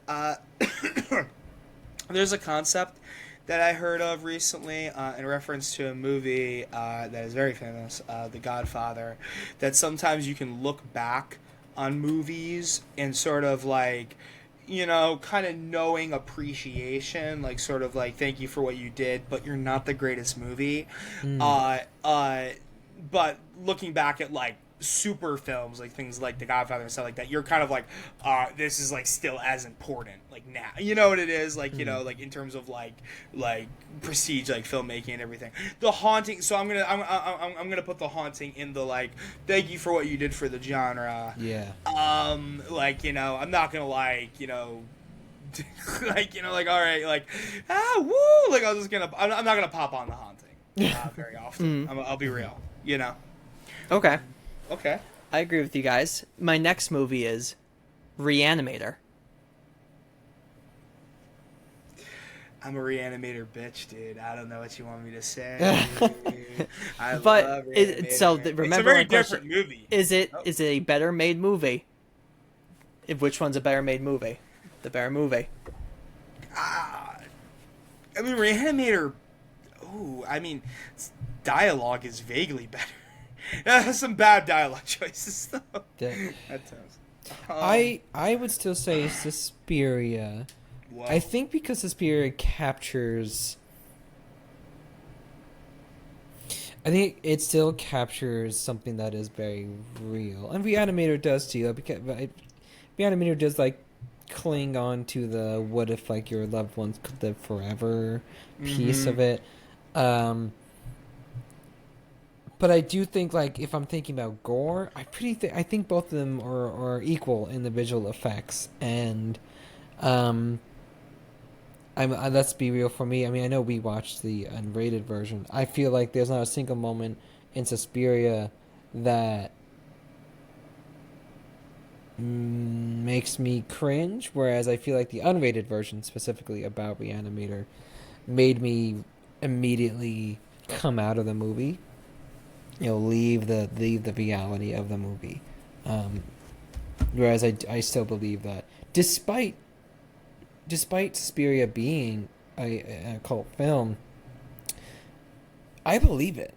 There's a concept that I heard of recently in reference to a movie that is very famous, The Godfather, that sometimes you can look back on movies and sort of like, you know, kind of knowing appreciation, like sort of like thank you for what you did, but you're not the greatest movie. But looking back at like super films, like things like The Godfather and stuff like that, you're kind of like, this is like still as important, like now, you know what it is, like, you know, like in terms of like prestige, like filmmaking and everything. The Haunting, so I'm gonna put The Haunting in the like, thank you for what you did for the genre. Yeah. Like, you know, I'm not gonna like, you know, like, you know, like, all right, like, woo, like I'm not gonna pop on The Haunting very often. I'll be real, you know. Okay. Okay. I agree with you guys. My next movie is Reanimator. I'm a Reanimator bitch, dude. I don't know what you want me to say. I but love Reanimator. Remember, it's a very my different question. movie. Is it a better made movie? Which one's a better made movie? The better movie. I mean, Reanimator. Oh, I mean, dialogue is vaguely better. Some bad dialogue choices, though. At times. I would still say Suspiria. Whoa. I think because Suspiria captures... I think it still captures something that is very real. And Reanimator does too. Because Reanimator does like cling on to the what if like your loved ones could live forever piece of it. But But I do think, like, if I'm thinking about gore, I think both of them are equal in the visual effects. And let's be real, for me. I mean, I know we watched the unrated version. I feel like there's not a single moment in Suspiria that makes me cringe, whereas I feel like the unrated version, specifically about Reanimator, made me immediately come out of the movie. Leave the reality of the movie. Whereas I still believe that, despite Suspiria being a cult film, I believe it,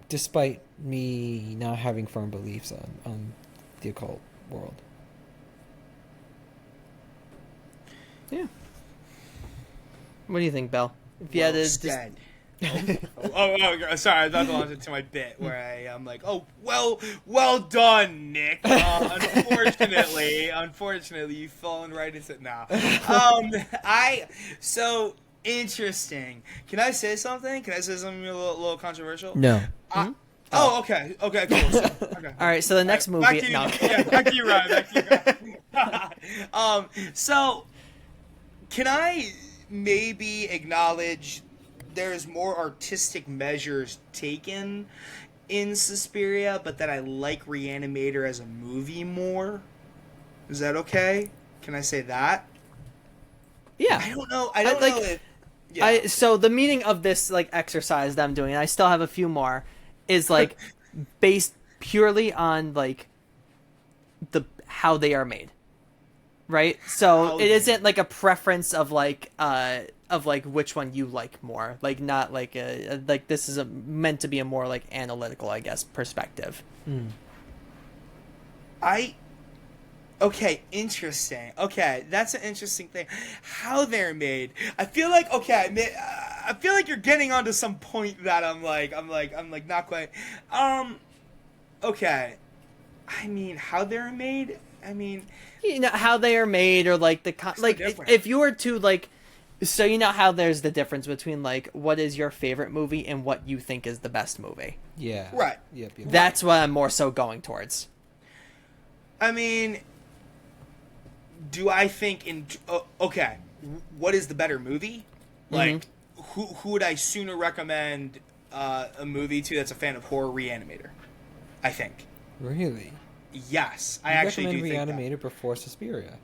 despite me not having firm beliefs on the occult world. Yeah. What do you think, Bell? If you had to Stead. Sorry, I thought to launch into my bit where I'm like, oh, well done, Nick. Unfortunately, you've fallen right into it now. So interesting. Can I say something? Can I say something a little controversial? No. Oh, okay, cool. Okay. All right, so the next movie. Back to you, Ryan. So can I maybe acknowledge there's more artistic measures taken in Suspiria, but that I like Reanimator as a movie more? Is that okay? Can I say that? Yeah. I don't know if... Yeah. So the meaning of this like exercise that I'm doing, and I still have a few more, is like based purely on like how they are made. Right? So it isn't like a preference of like which one you like more. Like not like this is meant to be a more like analytical, I guess, perspective. Okay, interesting. Okay, that's an interesting thing. How they're made. I feel like you're getting onto some point that I'm like not quite. Okay. I mean, how they're made. I mean, how they are made, or like if you were to like, so how there's the difference between like what is your favorite movie and what you think is the best movie. Yeah. Right. Yep. That's what I'm more so going towards. I mean, do I think okay, what is the better movie? Like, who would I sooner recommend a movie to that's a fan of horror? Reanimator, I think. Really? Yes, I actually do think Reanimator before Suspiria.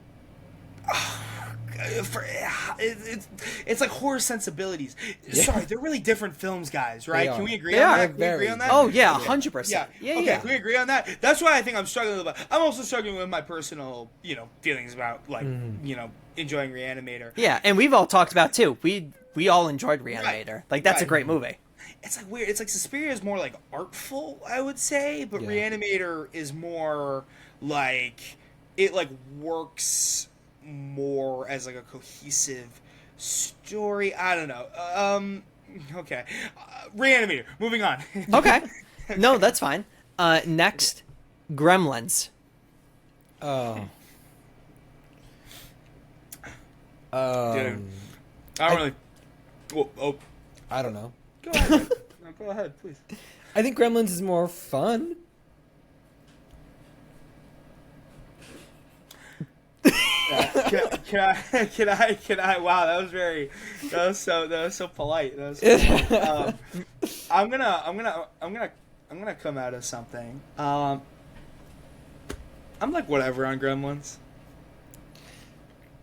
It's like horror sensibilities. Yeah. Sorry, they're really different films, guys. Right? Can we agree on that? Can we agree on that? Oh yeah, 100%. Yeah. Okay, can we agree on that? That's why I think I'm struggling a little bit. I'm also struggling with my personal, feelings about like, enjoying Reanimator. Yeah, and we've all talked about too. We all enjoyed Reanimator. Right. Like that's a great movie. It's like weird. It's like Suspiria is more like artful, I would say, but Reanimator is more like it like works more as like a cohesive story. I don't know. Okay. Reanimator. Moving on. Okay. No, that's fine. Next, Gremlins. Oh. Dude, I don't really. Oh. I don't know. Go ahead. No, go ahead, please. I think Gremlins is more fun. Can I? Wow, that was so polite. I'm gonna come out of something. I'm like whatever on Gremlins.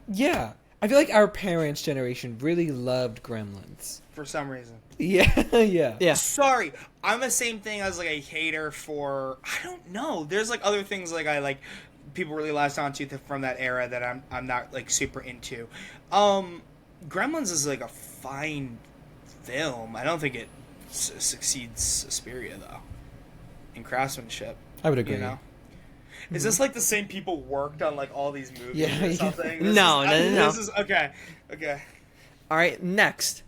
Yeah, I feel like our parents' generation really loved Gremlins For some reason. Yeah. Sorry, I'm the same thing as like a hater for. I don't know. There's like other things like I like. People really latched onto from that era that I'm not like super into. Gremlins is like a fine film. I don't think it succeeds Suspiria though in craftsmanship. I would agree. Is this like the same people worked on like all these movies or something? No. This is okay. All right, next,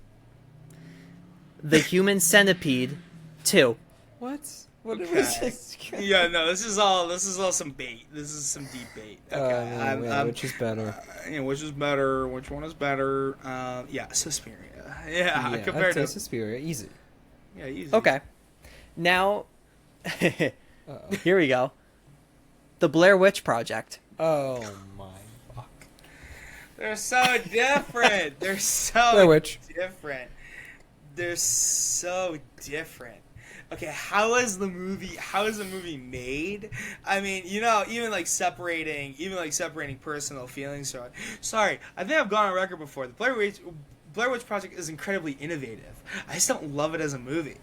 The Human Centipede 2. What Okay. was this? Yeah, no, this is all some bait. This is some deep bait. Okay, which is better? Which is better? Which one is better? Suspiria. Yeah, compared I'd say to Suspiria, easy. Yeah, easy. Okay, now Uh-oh. Here we go. The Blair Witch Project. Oh my fuck. They're so different. They're so Blair Witch. different. They're so different. Okay, how is the movie made? I mean, even like separating personal feelings from it. Sorry, I think I've gone on record before. The Blair Witch Project is incredibly innovative. I just don't love it as a movie.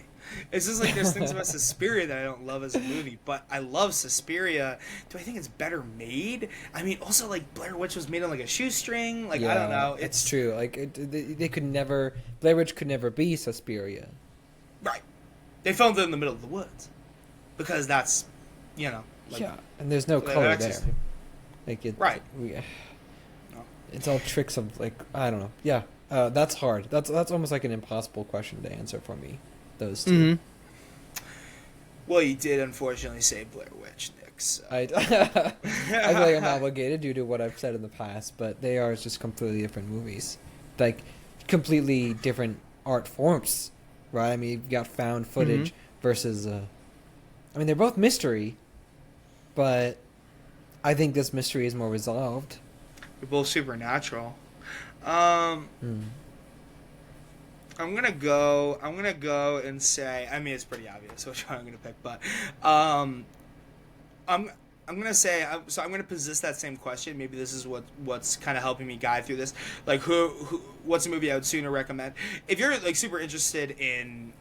It's just like there's things about Suspiria that I don't love as a movie, but I love Suspiria. Do I think it's better made? I mean, also like Blair Witch was made on like a shoestring. Like, I don't know. It's true. Like they could never. Blair Witch could never be Suspiria. Right. They filmed it in the middle of the woods because that's, like, yeah, and there's no so color there. Like right. It's all tricks of like I don't know. Yeah, that's hard. That's almost like an impossible question to answer for me. Those two. Mm-hmm. Well, you did unfortunately say Blair Witch, Nick. So. I feel like I'm obligated due to what I've said in the past, but they are just completely different movies, like completely different art forms, right? I mean, you've got found footage versus. I mean, they're both mystery, but I think this mystery is more resolved. They're both supernatural. I'm gonna go and say. I mean, it's pretty obvious which one I'm gonna pick, but I'm gonna say. So I'm gonna possess that same question. Maybe this is what's kind of helping me guide through this. Like, what's a movie I would sooner recommend? If you're like super interested in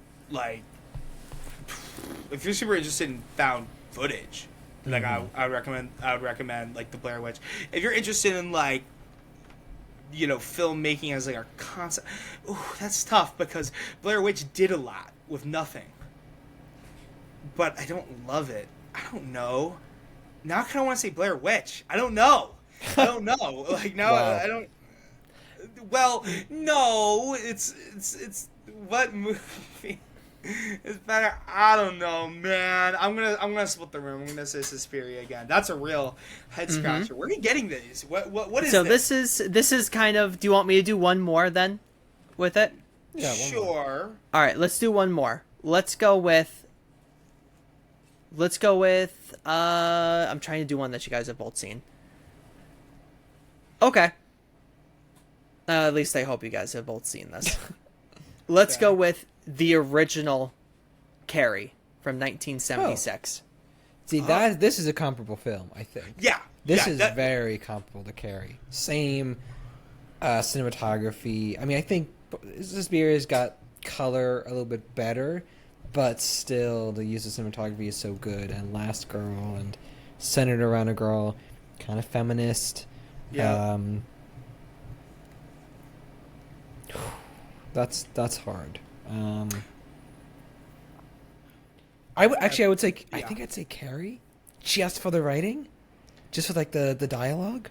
found footage, like I would recommend like the Blair Witch. If you're interested in like, filmmaking as like a concept. Ooh, that's tough because Blair Witch did a lot with nothing. But I don't love it. I don't know. Now I kind of want to say Blair Witch. I don't know. Like now Wow. I don't. Well, no. It's what movie is better? I don't know, man. I'm gonna split the room. I'm gonna say Suspiria again. That's a real head scratcher. Where are you getting these? What is so this? this is kind of. Do you want me to do one more then, with it? Yeah, one more. Sure. All right, let's do one more. Let's go with. I'm trying to do one that you guys have both seen. Okay. At least I hope you guys have both seen this. Let's go with the original Carrie from 1976. See, this is a comparable film, I think. Yeah. This is very comparable to Carrie. Same cinematography. I mean, I think Suspiria's got color a little bit better, but still the use of cinematography is so good. And Last Girl and centered around a girl, kind of feminist. Yeah. That's hard. I would say I think I'd say Carrie, just for the writing, just for like the dialogue.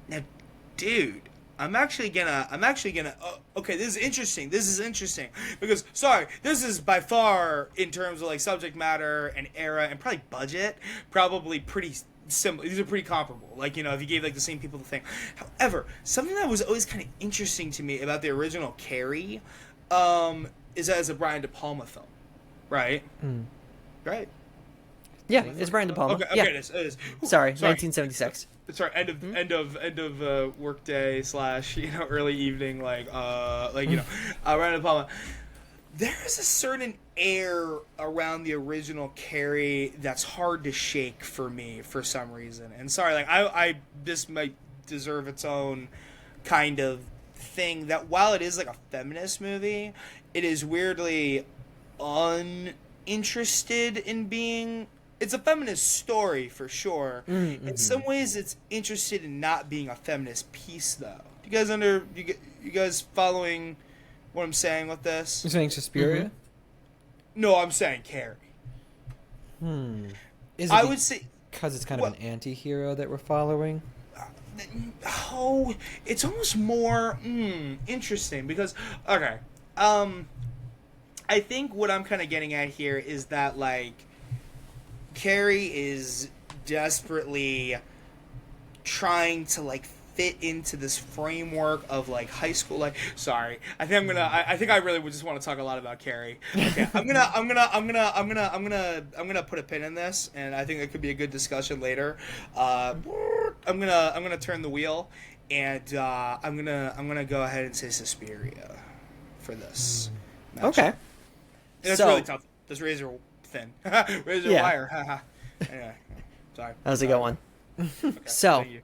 Now, dude, I'm actually gonna. Okay, this is interesting because this is by far in terms of like subject matter and era and probably budget, probably pretty similar. These are pretty comparable. Like, if you gave like the same people the thing. However, something that was always kind of interesting to me about the original Carrie, is that it's a Brian De Palma film, right? Right. Yeah, it's Brian De Palma. Okay, yeah. it is. Sorry, 1976. Sorry, end of workday / early evening, Brian De Palma. There is a certain air around the original Carrie that's hard to shake for me for some reason. And sorry, I this might deserve its own kind of thing, that while it is like a feminist movie, it is weirdly uninterested in being. It's a feminist story for sure. In some ways, it's interested in not being a feminist piece, though. You guys following what I'm saying with this? You're saying Suspiria? No, I'm saying Carrie. I would say because it's kind of an anti-hero that we're following. Oh, it's almost more interesting because okay, I think what I'm kind of getting at here is that like Carrie is desperately trying to like fit into this framework of like high school life. Sorry, I think I'm gonna. I think I really would just want to talk a lot about Carrie. Okay, I'm gonna put a pin in this, and I think it could be a good discussion later. I'm gonna turn the wheel, and I'm gonna go ahead and say Suspiria for this. matchup. Okay. It's So- really tough. This razor thin, razor Yeah. wire. Anyway, sorry. That was a good one. Okay, So- thank you.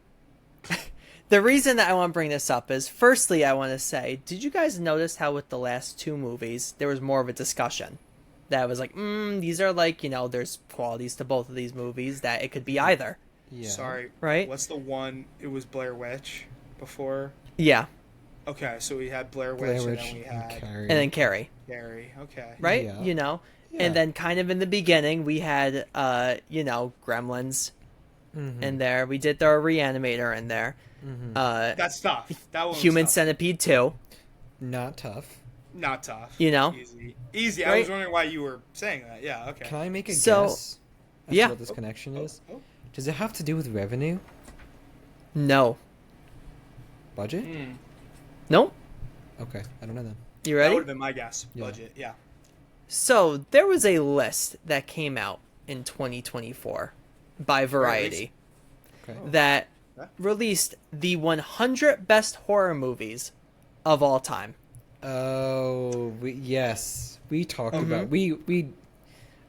The reason that I want to bring this up is, firstly, I want to say, did you guys notice how with the last two movies, there was more of a discussion? That was like, these are like, there's qualities to both of these movies that it could be either, Yeah. Sorry. right? What's the one? It was Blair Witch before. Yeah, Okay, so we had Blair Blair Witch, and Witch then we and had Carrie. and then Carrie, Carrie. Okay. right? Yeah. Yeah. Yeah. And then kind of in the beginning, we had, Gremlins Mhm. in there. We did the Reanimator in there. Mhm. That's tough. That one was Human tough. Centipede 2, Not tough. Not tough. Easy. I Right? was wondering why you were saying that. Yeah. Okay. Can I make a So- guess? As yeah. To what this connection is? Oh. Does it have to do with revenue? No. Budget? Hmm. Nope. Okay, I don't know then. You That ready? would have been my guess. Yeah. Budget. Yeah. So there was a list that came out in 2024 by Variety Okay. that Okay. released the 100 best horror movies of all time. Oh, yes. We talked about we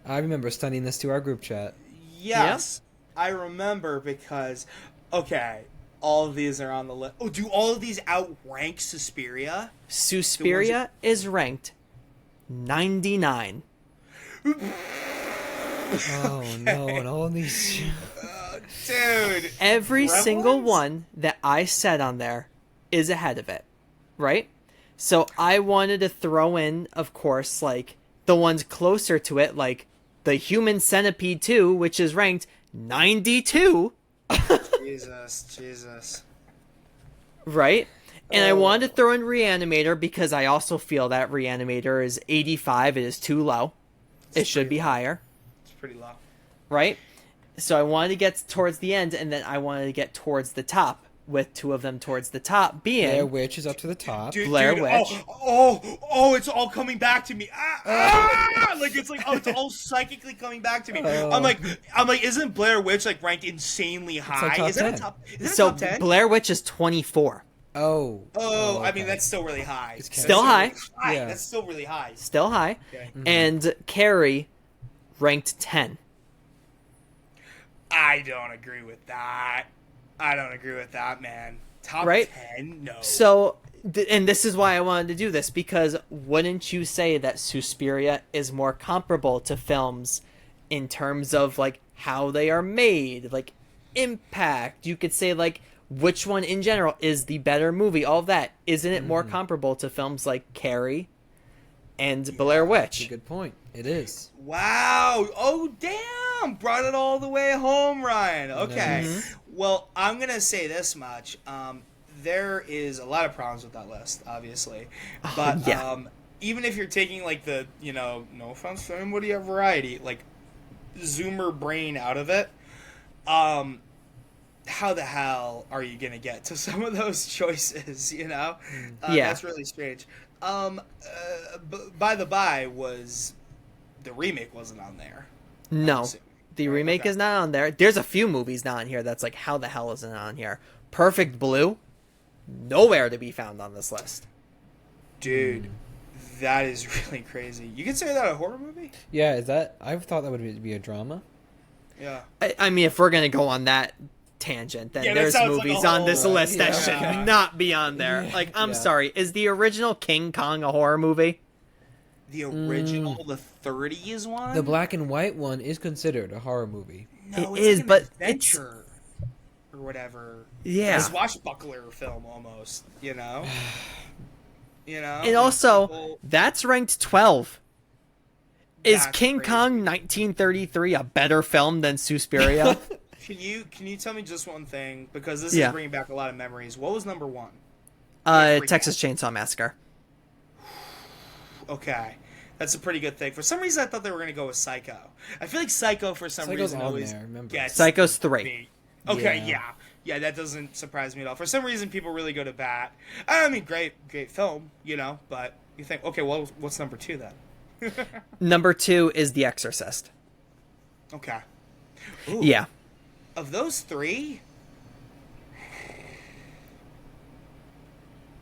I remember sending this to our group chat. Yes, I remember because, okay, all of these are on the list. Oh, do all of these outrank Suspiria? Suspiria is ranked 99. Oh no, and all these Dude. Every Gremlins? single one that I said on there is ahead of it, right? So I wanted to throw in, of course, like the ones closer to it, like the Human Centipede 2, which is ranked 92, Jesus. right? And I Oh. wanted to throw in Reanimator because I also feel that Reanimator is 85. It is too low. It should be higher, It's pretty low. right? So I wanted to get towards the end, and then I wanted to get towards the top, with two of them towards the top being Blair Witch is up to the top. Blair Witch. Oh, it's all coming back to me. Like it's like, it's all psychically coming back to me. Oh. I'm like, isn't Blair Witch like ranked insanely high? top Is it 10. a top? Is it a So top 10? Blair Witch is 24. Oh. Oh, I mean okay. that's still really high. It's That's still high. really Yeah. That's still really high. Still high. Okay. And Carrie ranked 10. I don't agree with that. Man. Top Right? 10? No. So, and this is why I wanted to do this, because wouldn't you say that Suspiria is more comparable to films in terms of, like, how they are made, like, impact? You could say, like, which one in general is the better movie, all that. Isn't it more comparable to films like Carrie and Blair That's a Witch? good point. It is. Wow. Oh, damn. Brought it all the way home, Ryan. Okay. Nice. Well, I'm going to say this much. There is a lot of problems with that list, obviously. But yeah. even if you're taking, like, the, no offense to anybody at Variety, like, Zoomer brain out of it, how the hell are you going to get to some of those choices, Yeah. That's really strange. By the by, was the remake wasn't on there. No. assuming. The Right, remake okay. is not on there. There's a few movies not on here that's like, how the hell isn't it on here? Perfect Blue, nowhere to be found on this list. Dude, that is really crazy. You consider that a horror movie? Yeah, is that I thought that would be a drama. Yeah. I mean, if we're gonna go on that tangent, then Yeah, that there's sounds like movies a on whole- this list that Yeah. should not be on there. Yeah. Like, I'm Yeah. sorry, is the original King Kong a horror movie? The original, the 30s one? The black and white one is considered a horror movie. No, It it's is, like an but adventure or whatever. Yeah. A swashbuckler film almost, And like also, people- that's ranked 12. Is That's King crazy. Kong 1933 a better film than Suspiria? Can you tell me just one thing, because this Yeah. is bringing back a lot of memories. What was number 1? Texas Chainsaw Massacre. Okay. That's a pretty good thing. For some reason, I thought they were going to go with Psycho. I feel like Psycho, for some Psycho's reason, on always there, remember. gets Psycho's 3. beat. Okay, Yeah. Yeah, that doesn't surprise me at all. For some reason, people really go to bat. I mean, great film, but you think, okay, well, what's number 2 then? Number 2 is The Exorcist. Okay. Ooh. Yeah. Of those 3,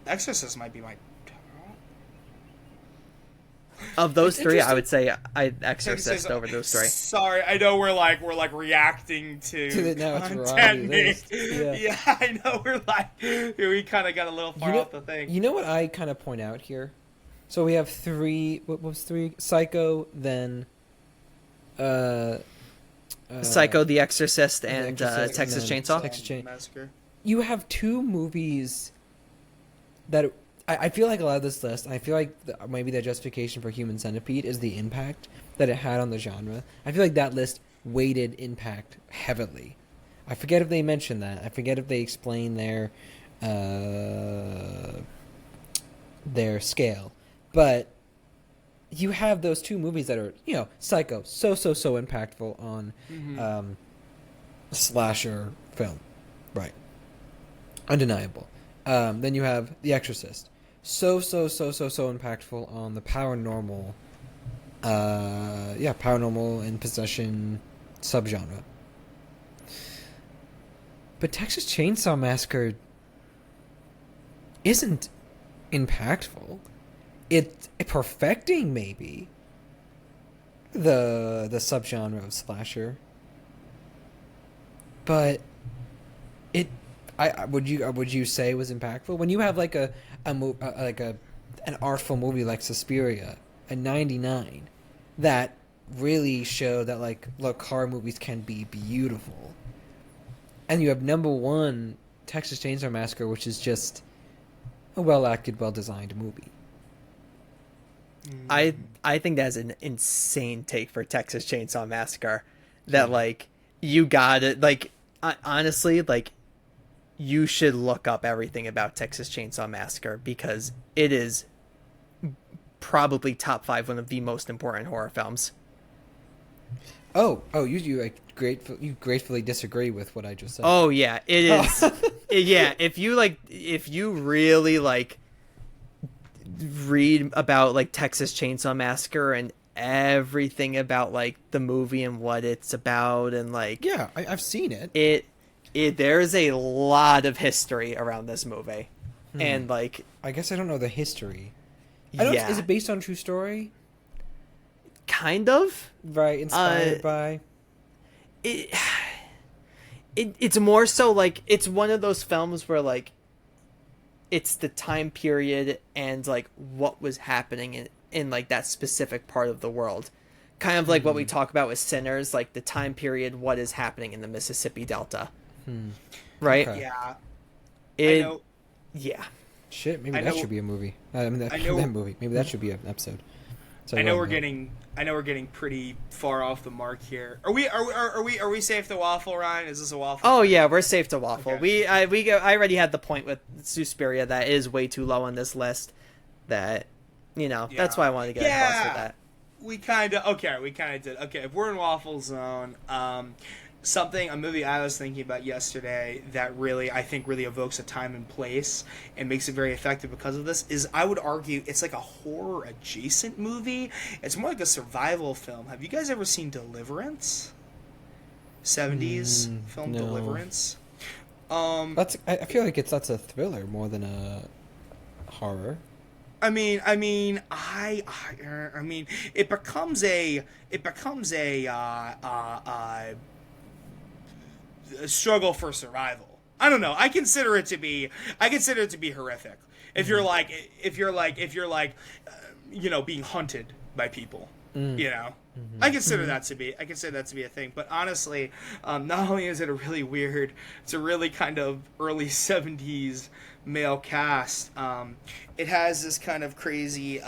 Exorcist might be my... Of those 3, I would say Exorcist over those 3. Sorry, I know we're reacting to now it's content. Yeah, I know we kind of got a little far off the thing. You know what I kind of point out here? So we have 3. What was 3? Psycho, then Psycho, The Exorcist, and Texas Chainsaw. Massacre. You have 2 movies that I feel like a lot of this list, I feel like maybe the justification for Human Centipede is the impact that it had on the genre. I feel like that list weighted impact heavily. I forget if they mentioned that. I forget if they explain their scale. But you have those 2 movies that are, Psycho, so impactful on slasher film. Right. Undeniable. Then you have The Exorcist. So impactful on the paranormal, paranormal and possession subgenre. But Texas Chainsaw Massacre isn't impactful. It perfecting maybe the subgenre of slasher, but would you say it was impactful when you have like an artful movie like Suspiria in '99 that really showed that look, horror movies can be beautiful, and you have number 1 Texas Chainsaw Massacre, which is just a well acted, well designed movie. I think that's an insane take for Texas Chainsaw Massacre. That you got it. Honestly, you should look up everything about Texas Chainsaw Massacre because it is probably top 5 one of the most important horror films. You gratefully disagree with what I just said. Oh yeah, it is. Yeah, if you really read about Texas Chainsaw Massacre and everything about the movie and what it's about and I've seen it. There's a lot of history around this movie. And I guess I don't know the history. Is it based on true story? Kind of. Right, inspired by. It's more so it's one of those films where it's the time period and what was happening in that specific part of the world. Kind of what we talk about with Sinners, the time period, what is happening in the Mississippi Delta. Right? Okay. Yeah. I know. Yeah. Shit, maybe that should be a movie. That movie. Maybe that should be an episode. So I know we're getting pretty far off the mark here. Are we safe to waffle, Ryan? Is this a waffle? Oh yeah, we're safe to waffle. Okay. I already had the point with Suspiria that is way too low on this list. That that's why I wanted to get across with that. We kind of did. Okay, if we're in waffle zone, a movie I was thinking about yesterday that I think really evokes a time and place and makes it very effective because of this is, I would argue, it's like a horror adjacent movie. It's more like a survival film. Have you guys ever seen Deliverance? 70s film no. Deliverance? I feel like that's a thriller more than a horror. I mean, it becomes a struggle for survival. I don't know. I consider it to be horrific. If you're being hunted by people, Mm-hmm. I consider that to be a thing. But honestly, not only is it it's a really kind of early 70s male cast. It has this kind of crazy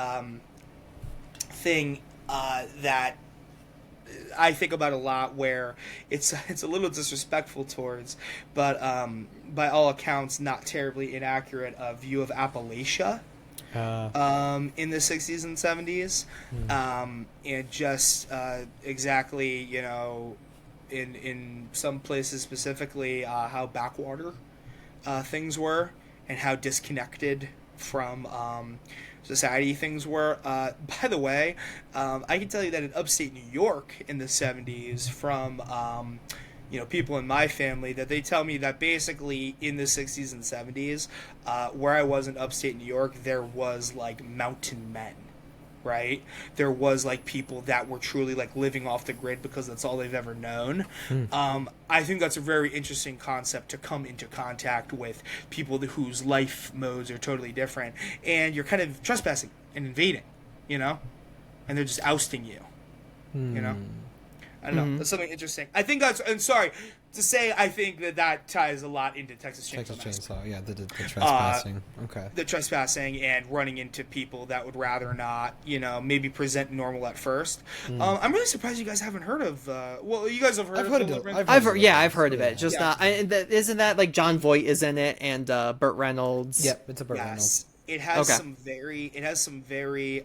thing that I think about a lot, where it's a little disrespectful towards, but by all accounts not terribly inaccurate, view of Appalachia in the 60s and 70s, and just exactly in some places specifically how backwater things were and how disconnected from society things were. By the way, I can tell you that in upstate New York in the 70s from people in my family, that they tell me that basically in the 60s and 70s, where I was in upstate New York, there was like mountain men, right? There was like people that were truly like living off the grid because that's all they've ever known. I think that's a very interesting concept to come into contact with people whose life modes are totally different, and you're kind of trespassing and invading, and they're just ousting you, I don't know. That's something interesting. I think that's. And sorry to say, I think that ties a lot into Texas Chainsaw. Yeah, the trespassing. Okay. The trespassing and running into people that would rather not, maybe present normal at first. I'm really surprised you guys haven't heard of. Well, you guys have heard of it. I've heard of it. Just not. Isn't that like John Voight is in it and Burt Reynolds? Yep, it's a Burt Reynolds. It has some very.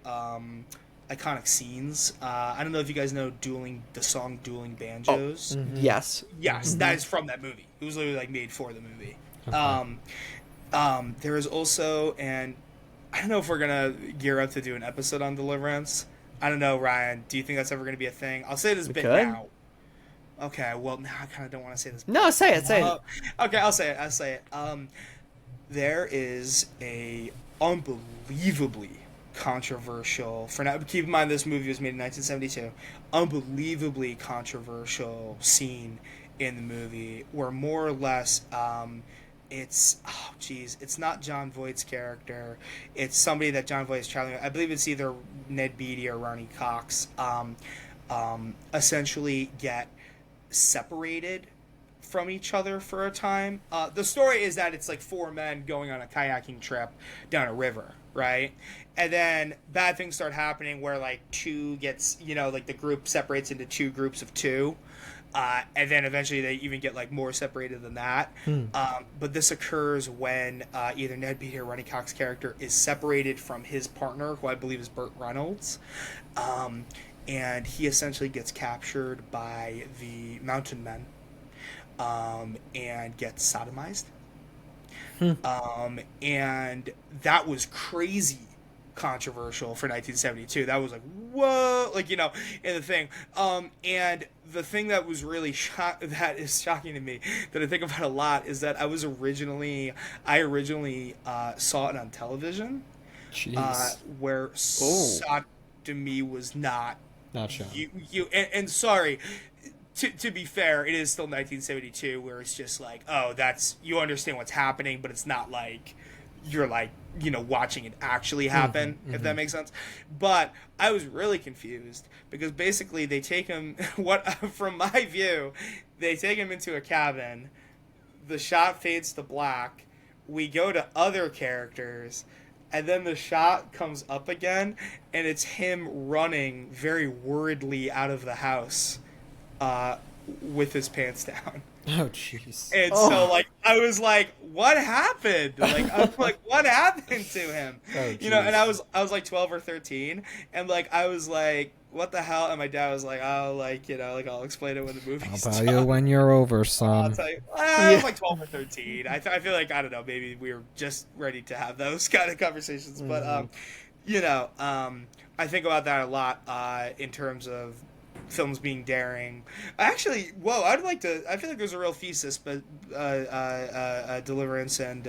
Iconic scenes. I don't know if you guys know the song Dueling Banjos. Yes. That is from that movie. It was literally like made for the movie. Okay. There is also, and I don't know if we're gonna gear up to do an episode on Deliverance. I don't know, Ryan. Do you think that's ever gonna be a thing? I'll say this now. Okay, well now I kind of don't want to say this. No, say it. Okay, I'll say it. There is a unbelievably controversial, keep in mind this movie was made in 1972, unbelievably controversial scene in the movie where more or less it's not John Voight's character, it's somebody that John Voight is traveling with. I believe it's either Ned Beatty or Ronnie Cox, essentially get separated from each other for a time. The story is that it's like four men going on a kayaking trip down a river, right? And then bad things start happening where like two gets, like the group separates into two groups of two. And then eventually they even get like more separated than that. But this occurs when either Ned Beatty or Ronnie Cox's character is separated from his partner, who I believe is Burt Reynolds. And he essentially gets captured by the mountain men and gets sodomized. And that was crazy controversial for 1972. That was like, whoa, like, in the thing. And the thing that was really that is shocking to me, that I think about a lot, is that I originally saw it on television. Jeez. Where sodomy was not shown. And sorry, to be fair, it is still 1972, where it's just like, oh, you understand what's happening, but it's not like you're like, watching it actually happen, if that makes sense. But I was really confused because basically they take him, from my view, they take him into a cabin, the shot fades to black, we go to other characters, and then the shot comes up again, and it's him running very worriedly out of the house with his pants down. Oh, jeez. And so, like, I was like, what happened? Like, I'm like, what happened to him? Oh, and I was like 12 or 13, and like, I was like, what the hell? And my dad was like, oh, like, I'll explain it when the movie's I'll tell you when you're over, son. I'll tell you. I was like 12 or 13. I feel like, I don't know, maybe we were just ready to have those kind of conversations. But, I think about that a lot in terms of films being daring. Actually, I feel like there's a real thesis, but Deliverance and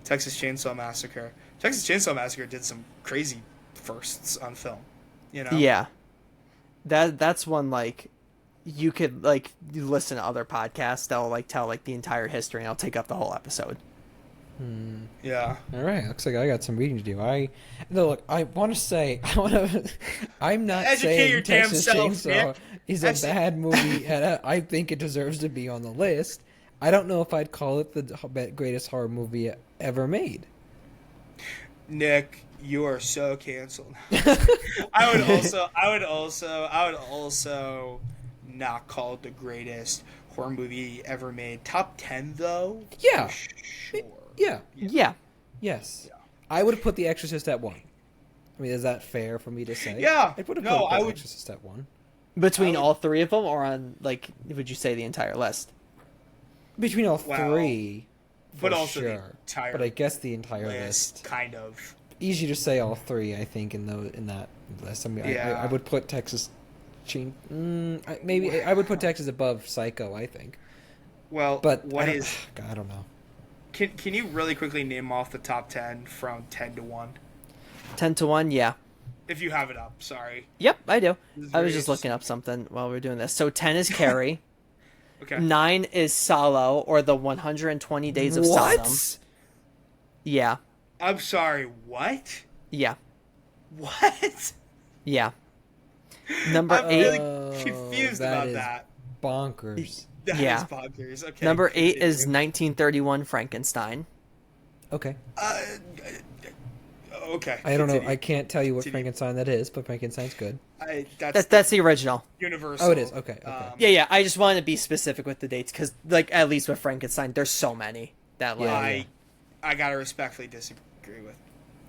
Texas Chainsaw Massacre. Texas Chainsaw Massacre did some crazy firsts on film, Yeah. That's one, like, you could, like, you listen to other podcasts that'll, like, tell, like, the entire history, and I'll take up the whole episode. Yeah. All right. Looks like I got some reading to do. Look. I want to say. I'm not saying Texas Chainsaw is a bad movie, and I think it deserves to be on the list. I don't know if I'd call it the greatest horror movie ever made. Nick, you are so canceled. I would also not call it the greatest horror movie ever made. Top 10 though. Yeah. For sure. Yeah. Yes. Yeah. I would have put The Exorcist at 1. I mean, is that fair for me to say? Yeah. I would have put The Exorcist at 1. Between all three of them, or on, like, would you say the entire list? Between all Well, three, but for also the sure. entire But I guess the entire list. kind of. Easy to say all three, I think, in that list. I mean, Yeah. I would put Texas... maybe I would put Texas above Psycho, I think. Well, But what I don't know. Can you really quickly name off the top 10 from 10 to 1? 10 to 1, yeah. If you have it up, sorry. Yep, I do. This is I was very just looking up something while we were doing this. So 10 is Carrie. Okay. 9 is Salo, or the 120 Days of Sodom. Yeah. I'm sorry, what? Yeah. What? Yeah. Number I'm 8. really confused that about is that. bonkers. That Yeah. is bonkers. Okay. Number 8 continue. is 1931 Frankenstein. Okay. Okay. I don't know. continue. I can't tell you what Continue. Frankenstein that is, but Frankenstein's good. That's the original. Universal. Oh, it is. Okay. Okay. Yeah. I just wanted to be specific with the dates because, like, at least with Frankenstein, there's so many that, like, Yeah. I gotta respectfully disagree with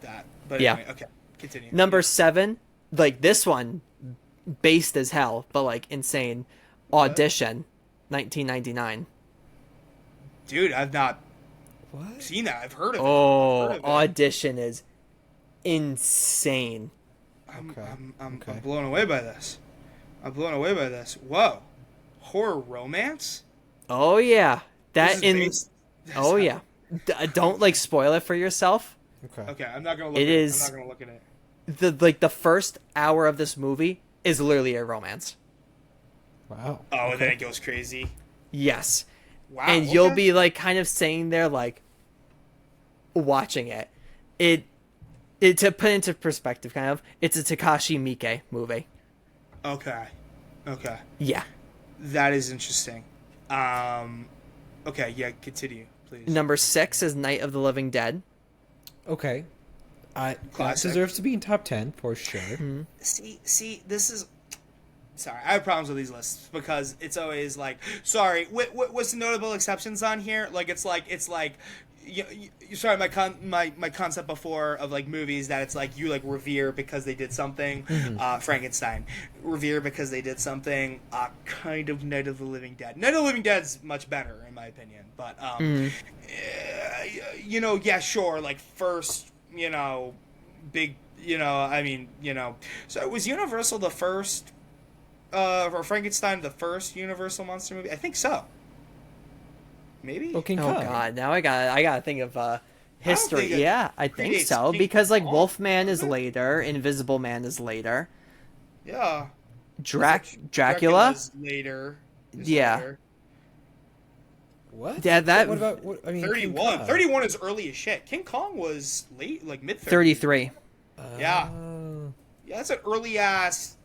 that. But Yeah. anyway, okay. Continue. Number 7, like this one, based as hell, but like insane. Audition, 1999. Dude, I've not What? seen that. I've heard of it. Oh, I've heard of it. Audition is insane. I'm Okay. blown away by this. I'm blown away by this. Whoa. Horror romance? Oh yeah, This that is in. based- Oh yeah, don't like spoil it for yourself. Okay. Okay, I'm not gonna look It at is- it. I'm not gonna look at it. The first hour of this movie is literally a romance. Wow. Oh, and then it goes crazy. Yes. Wow. And you'll okay. be like kind of sitting there like watching it. It to put into perspective, kind of, it's a Takashi Miike movie. Okay. Okay. Yeah. That is interesting. Okay, yeah, continue, please. Number 6 is Night of the Living Dead. Okay. That Classic. deserves to be in top 10 for sure. See, this is. Sorry, I have problems with these lists because it's always like, sorry, what's the notable exceptions on here? Like, it's like, sorry, my concept before of like movies that it's like you like revere because they did something. Frankenstein, revere because they did something. Kind of Night of the Living Dead. Night of the Living Dead's much better in my opinion, but yeah, sure, like first, big, I mean, so was Universal the first? Or Frankenstein the first Universal monster movie? I think so. Maybe. Oh, King Oh Kong. god, now I gotta think of history. think it Yeah, I think predates so King because like Kong, Wolfman is doesn't it? later, Invisible Man is later, Yeah. Dracula. Dracula's later. Is Yeah. later. What? Yeah, that- What about? What, I mean, King 31. Kong. 31 is early as shit. King Kong was late, like mid 33. Yeah. Oh. Yeah, that's an early ass.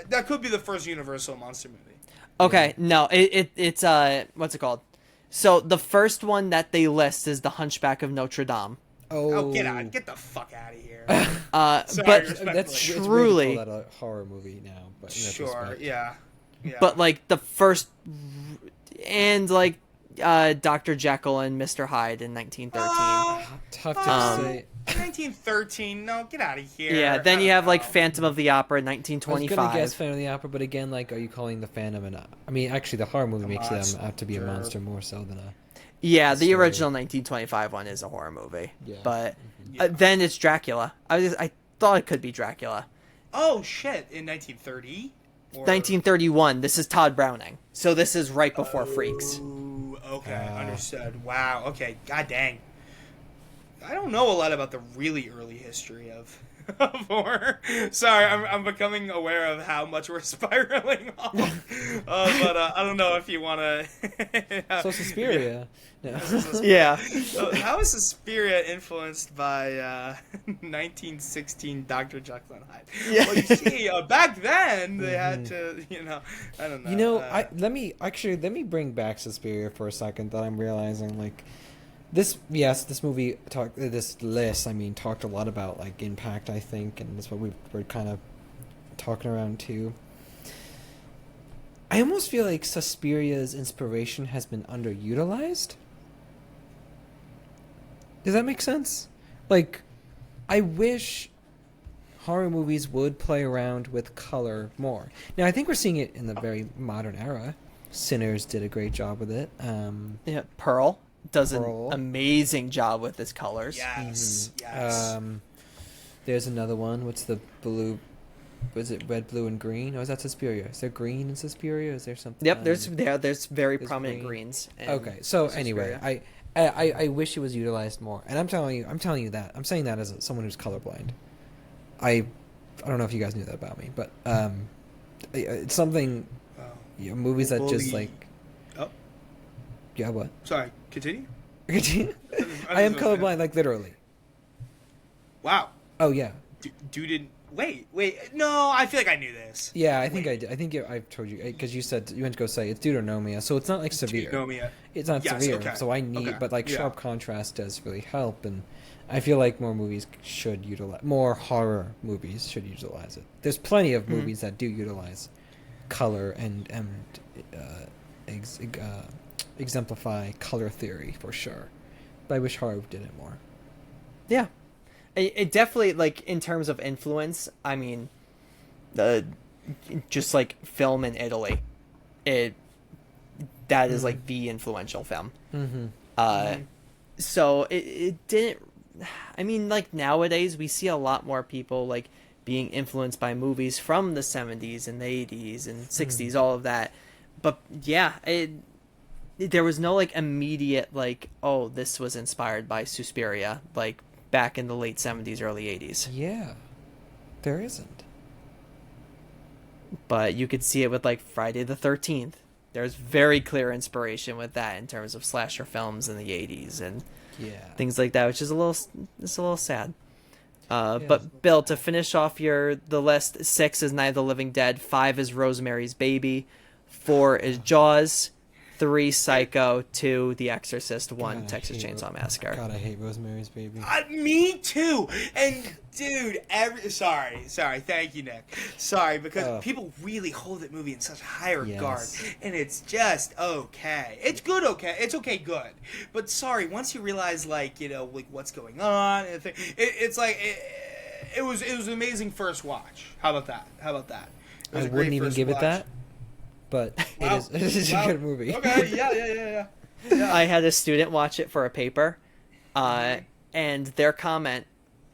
That could be the first Universal monster movie. Okay, no, it's what's it called? So the first one that they list is The Hunchback of Notre Dame. Oh, get the fuck out of here. Sorry, But respectfully. That's it's Truly- weird to call that a horror movie now, but in Sure. retrospect. Yeah. but like the first and like Dr. Jekyll and Mr. Hyde in 1913. Tough to say. 1913. No, get out of here. Yeah, then I you don't have like know. Phantom of the Opera in I was 1925. gonna guess Phantom of the Opera, but again, like, are you calling the Phantom I mean, actually, the horror movie makes them out to be a monster more so than a. Yeah, the story. original 1925 one is a horror movie. Yeah. But then it's Dracula. I thought it could be Dracula. Oh shit! In 1930. Or... 1931. This is Todd Browning. So this is right before Freaks. Ooh, okay, understood. Wow. Okay. God dang. I don't know a lot about the really early history of horror. Sorry, I'm becoming aware of how much we're spiraling off. But I don't know if you want to. So Suspiria. No. Yeah. So how is Suspiria influenced by 1916 Dr. Jekyll and Hyde? Yeah. Well, you see, back then they had to, I don't know. Let me bring back Suspiria for a second. That I'm realizing, like, this movie this list. I mean, talked a lot about like impact. I think, and that's what we're kind of talking around too. I almost feel like Suspiria's inspiration has been underutilized. Does that make sense? Like, I wish horror movies would play around with color more. Now, I think we're seeing it in the very modern era. Sinners did a great job with it. Yeah, Pearl does Pearl. an amazing job with his colors. Yes. Yes. There's another one. What's the blue? Was it red, blue, and green? Or is that Suspiria? Is there green in Suspiria? Is there something? Yep, there's very there's prominent green. greens. in Okay, so Suspiria. anyway, I wish it was utilized more, and I'm telling you that I'm saying that as someone who's colorblind. I don't know if you guys knew that about me, but it's something. Movies that just like. Oh. Yeah. What? Sorry. Continue. I am colorblind, like literally. Wow. Oh yeah. Dude didn't. Wait. No, I feel like I knew this. Yeah, I think I did. I think I've told you because you said you went to go say it's deuteronomia, so it's not like severe. Deuteronomia. It's not Yes, severe, okay. so I need, Okay, but like yeah. sharp contrast does really help, and I feel like more movies should utilize more horror movies should utilize it. There's plenty of movies that do utilize color and exemplify color theory for sure, but I wish horror did it more. Yeah, it definitely, like, in terms of influence, I mean, just like film in Italy, that is like the influential film. So it didn't. I mean, like, nowadays we see a lot more people like being influenced by movies from the 70s and the 80s and 60s, all of that. But yeah, there was no like immediate like, oh, this was inspired by Suspiria, like back in the late 70s, early 80s. Yeah, there isn't. But you could see it with like Friday the 13th. There's very clear inspiration with that in terms of slasher films in the 80s and things like that, which is it's a little sad. But Bill, to finish off the list, 6 is Night of the Living Dead, 5 is Rosemary's Baby, 4 is Jaws, 3 Psycho, 2 The Exorcist, 1 Texas Chainsaw Massacre. God, I hate Rosemary's Baby. Me too. And dude, sorry. Thank you, Nick. Sorry, because people really hold that movie in such high regard, and it's just okay. It's good, okay. It's okay, good. But sorry, once you realize, like, you know, like what's going on, and it's like it was an amazing first watch. How about that? It was I a great wouldn't even first give it watch. that, but Wow. it is a good movie. Okay, yeah. I had a student watch it for a paper, and their comment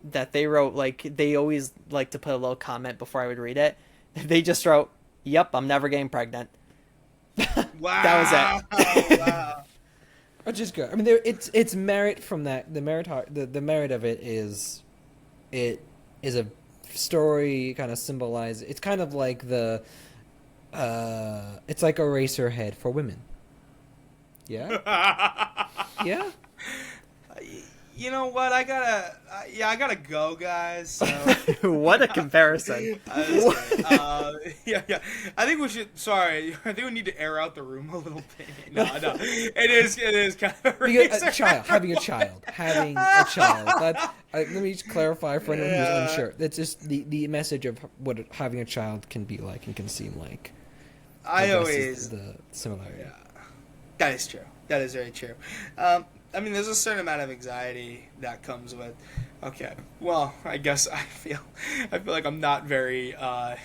that they wrote, like, they always like to put a little comment before I would read it. They just wrote, "Yep, I'm never getting pregnant." Wow. That was it. Wow. Which is good. I mean, it's merit from that. The merit of it is a story kind of symbolizes. It's kind of like it's like Eraserhead for women. Yeah. Yeah. You know what? I gotta go, guys. So. What a comparison. Yeah. I think we should. Sorry, I think we need to air out the room a little bit. No. It is kind of Having a child. Let me just clarify for anyone who's unsure. That's just the message of what having a child can be like and can seem like. The similarity. Yeah, that is true. That is very true. I mean, there's a certain amount of anxiety that comes with. Okay, well, I guess I feel like I'm not very. I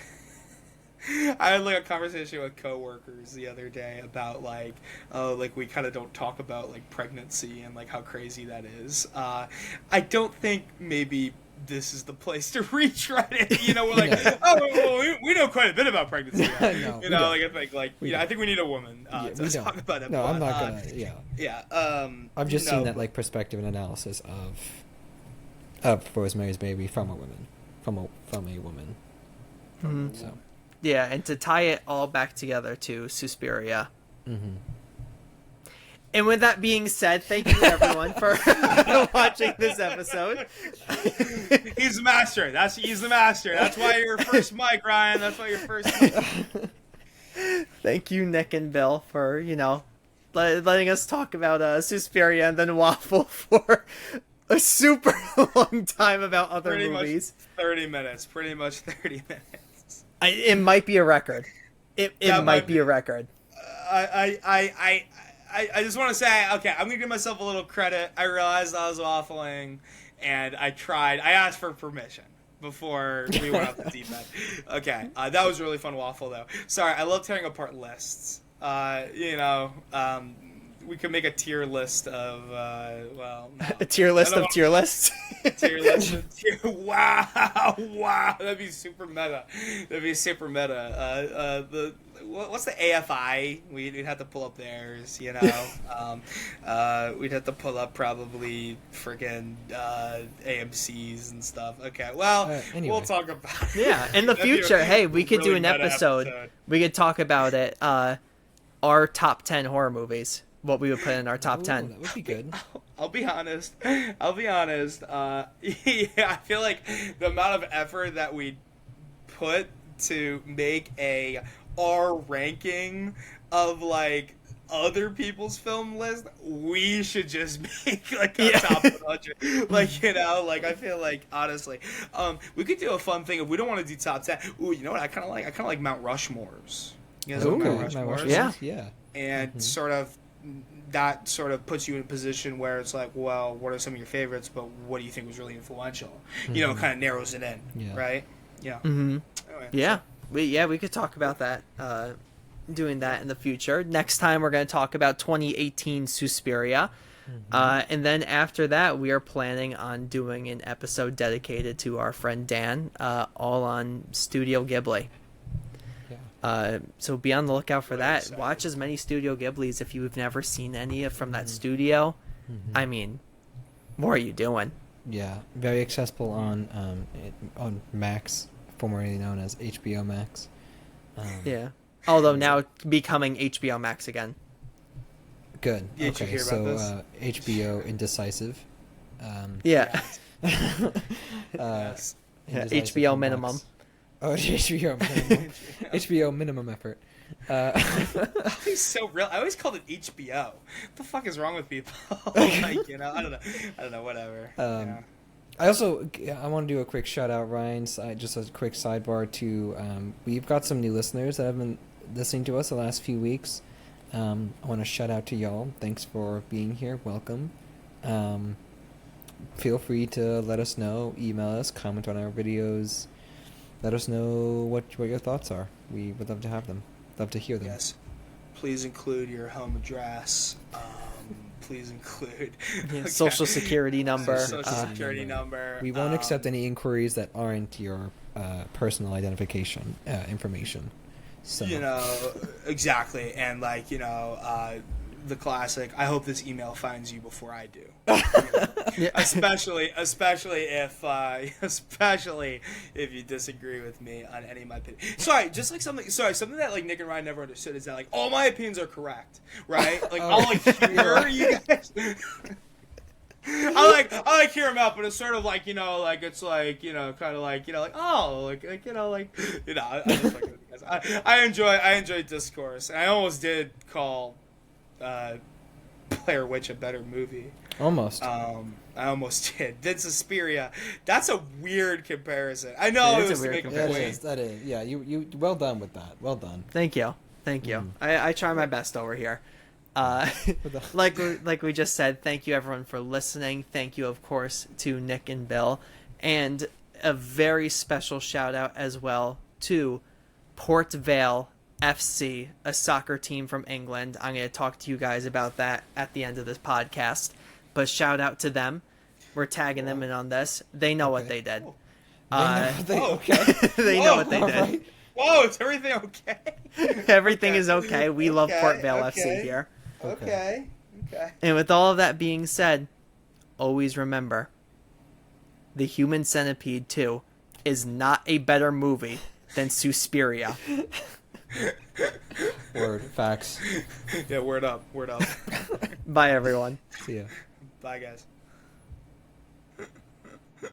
had like a conversation with coworkers the other day about like, like we kind of don't talk about like pregnancy and like how crazy that is. I don't think maybe this is the place to reach, right? You know, we're like, we know quite a bit about pregnancy. Right? No, you know, I think we need a woman to talk about it. No, but, I'm not gonna. Yeah. Yeah. I've just seen that like perspective and analysis of Rosemary's Baby from a woman, from a woman. Mm-hmm. So. Yeah, and to tie it all back together to Suspiria. Mm-hmm. And with that being said, thank you everyone for watching this episode. He's the master. He's the master. That's why you're first mic, Ryan. That's why you're first mic. Thank you, Nick and Bill, for, you know, letting us talk about Suspiria and then waffle for a super long time about other movies. Pretty much 30 minutes. It might be a record. It might be a record. I just want to say, okay, I'm going to give myself a little credit. I realized I was waffling, and I asked for permission. before we went off the deep end. Okay, that was a really fun waffle though. Sorry, I love tearing apart lists. We could make a tier list of no. A tier list of tier lists. Tier list of tier. Wow, that'd be super meta. What's the AFI? We'd have to pull up theirs, We'd have to pull up probably freaking AMC's and stuff. Okay, well, anyway. We'll talk about it. Yeah, in the future, hey, we could do an episode. We could talk about it. Our top 10 horror movies. What we would put in our top 10. That would be good. I'll be honest. Yeah, I feel like the amount of effort that we put to make a R ranking of like other people's film list, we should just make like a top 100. I feel like honestly, we could do a fun thing if we don't want to do top 10. Ooh, you know what? I kind of like Mount Rushmores. You guys know Mount Rushmores? Yeah. And sort of puts you in a position where it's like, well, what are some of your favorites, but what do you think was really influential? Kind of narrows it in, right? Yeah. Mm-hmm. Anyway, yeah. We could talk about that, doing that in the future. Next time we're going to talk about 2018 Suspiria. And then after that, we are planning on doing an episode dedicated to our friend Dan, all on Studio Ghibli. So be on the lookout for that. Excited. Watch as many Studio Ghiblis if you've never seen any from that studio. I mean, what are you doing? Yeah, very accessible on Max, formerly known as HBO Max. Yeah. Although now becoming HBO Max again. Good. Did you hear about this? HBO Indecisive. Yeah. Yes. HBO minimum. Oh, HBO minimum. HBO minimum effort. It's so real. I always called it HBO. What the fuck is wrong with people? I don't know. Whatever. I want to do a quick shout out, Ryan. Just a quick sidebar to we've got some new listeners that have been listening to us the last few weeks. I want to shout out to y'all. Thanks for being here. Welcome. Feel free to let us know, email us, comment on our videos. Let us know what your thoughts are. We would love to have them. Love to hear them. Yes. Please include your home address. Please include Social security number. Number. We won't accept any inquiries that aren't your personal identification information. So. Exactly. And the classic, I hope this email finds you before I do. Especially if you disagree with me on any of my opinions. Something that Nick and Ryan never understood is that all my opinions are correct, right? I'll hear you guys. I hear them out, but it's sort of I just fucking with you guys. I enjoy discourse, and I almost did call Blair Witch a better movie. Almost. I almost did. Did Suspiria. That's a weird comparison. I know it was to make a point. That is. Yeah, you well done with that. Well done. Thank you. I try my best over here. Like we just said, thank you everyone for listening. Thank you, of course, to Nick and Bill, and a very special shout out as well to Port Vale FC, a soccer team from England. I'm going to talk to you guys about that at the end of this podcast. But shout out to them. We're tagging them in on this. They know what they did. They know what they did. Right. Whoa, is everything okay? Everything is okay. We love Port Vale FC here. Okay. And with all of that being said, always remember, The Human Centipede 2 is not a better movie than Suspiria. Word. Facts. Yeah, word up. Bye, everyone. See ya. Bye, guys.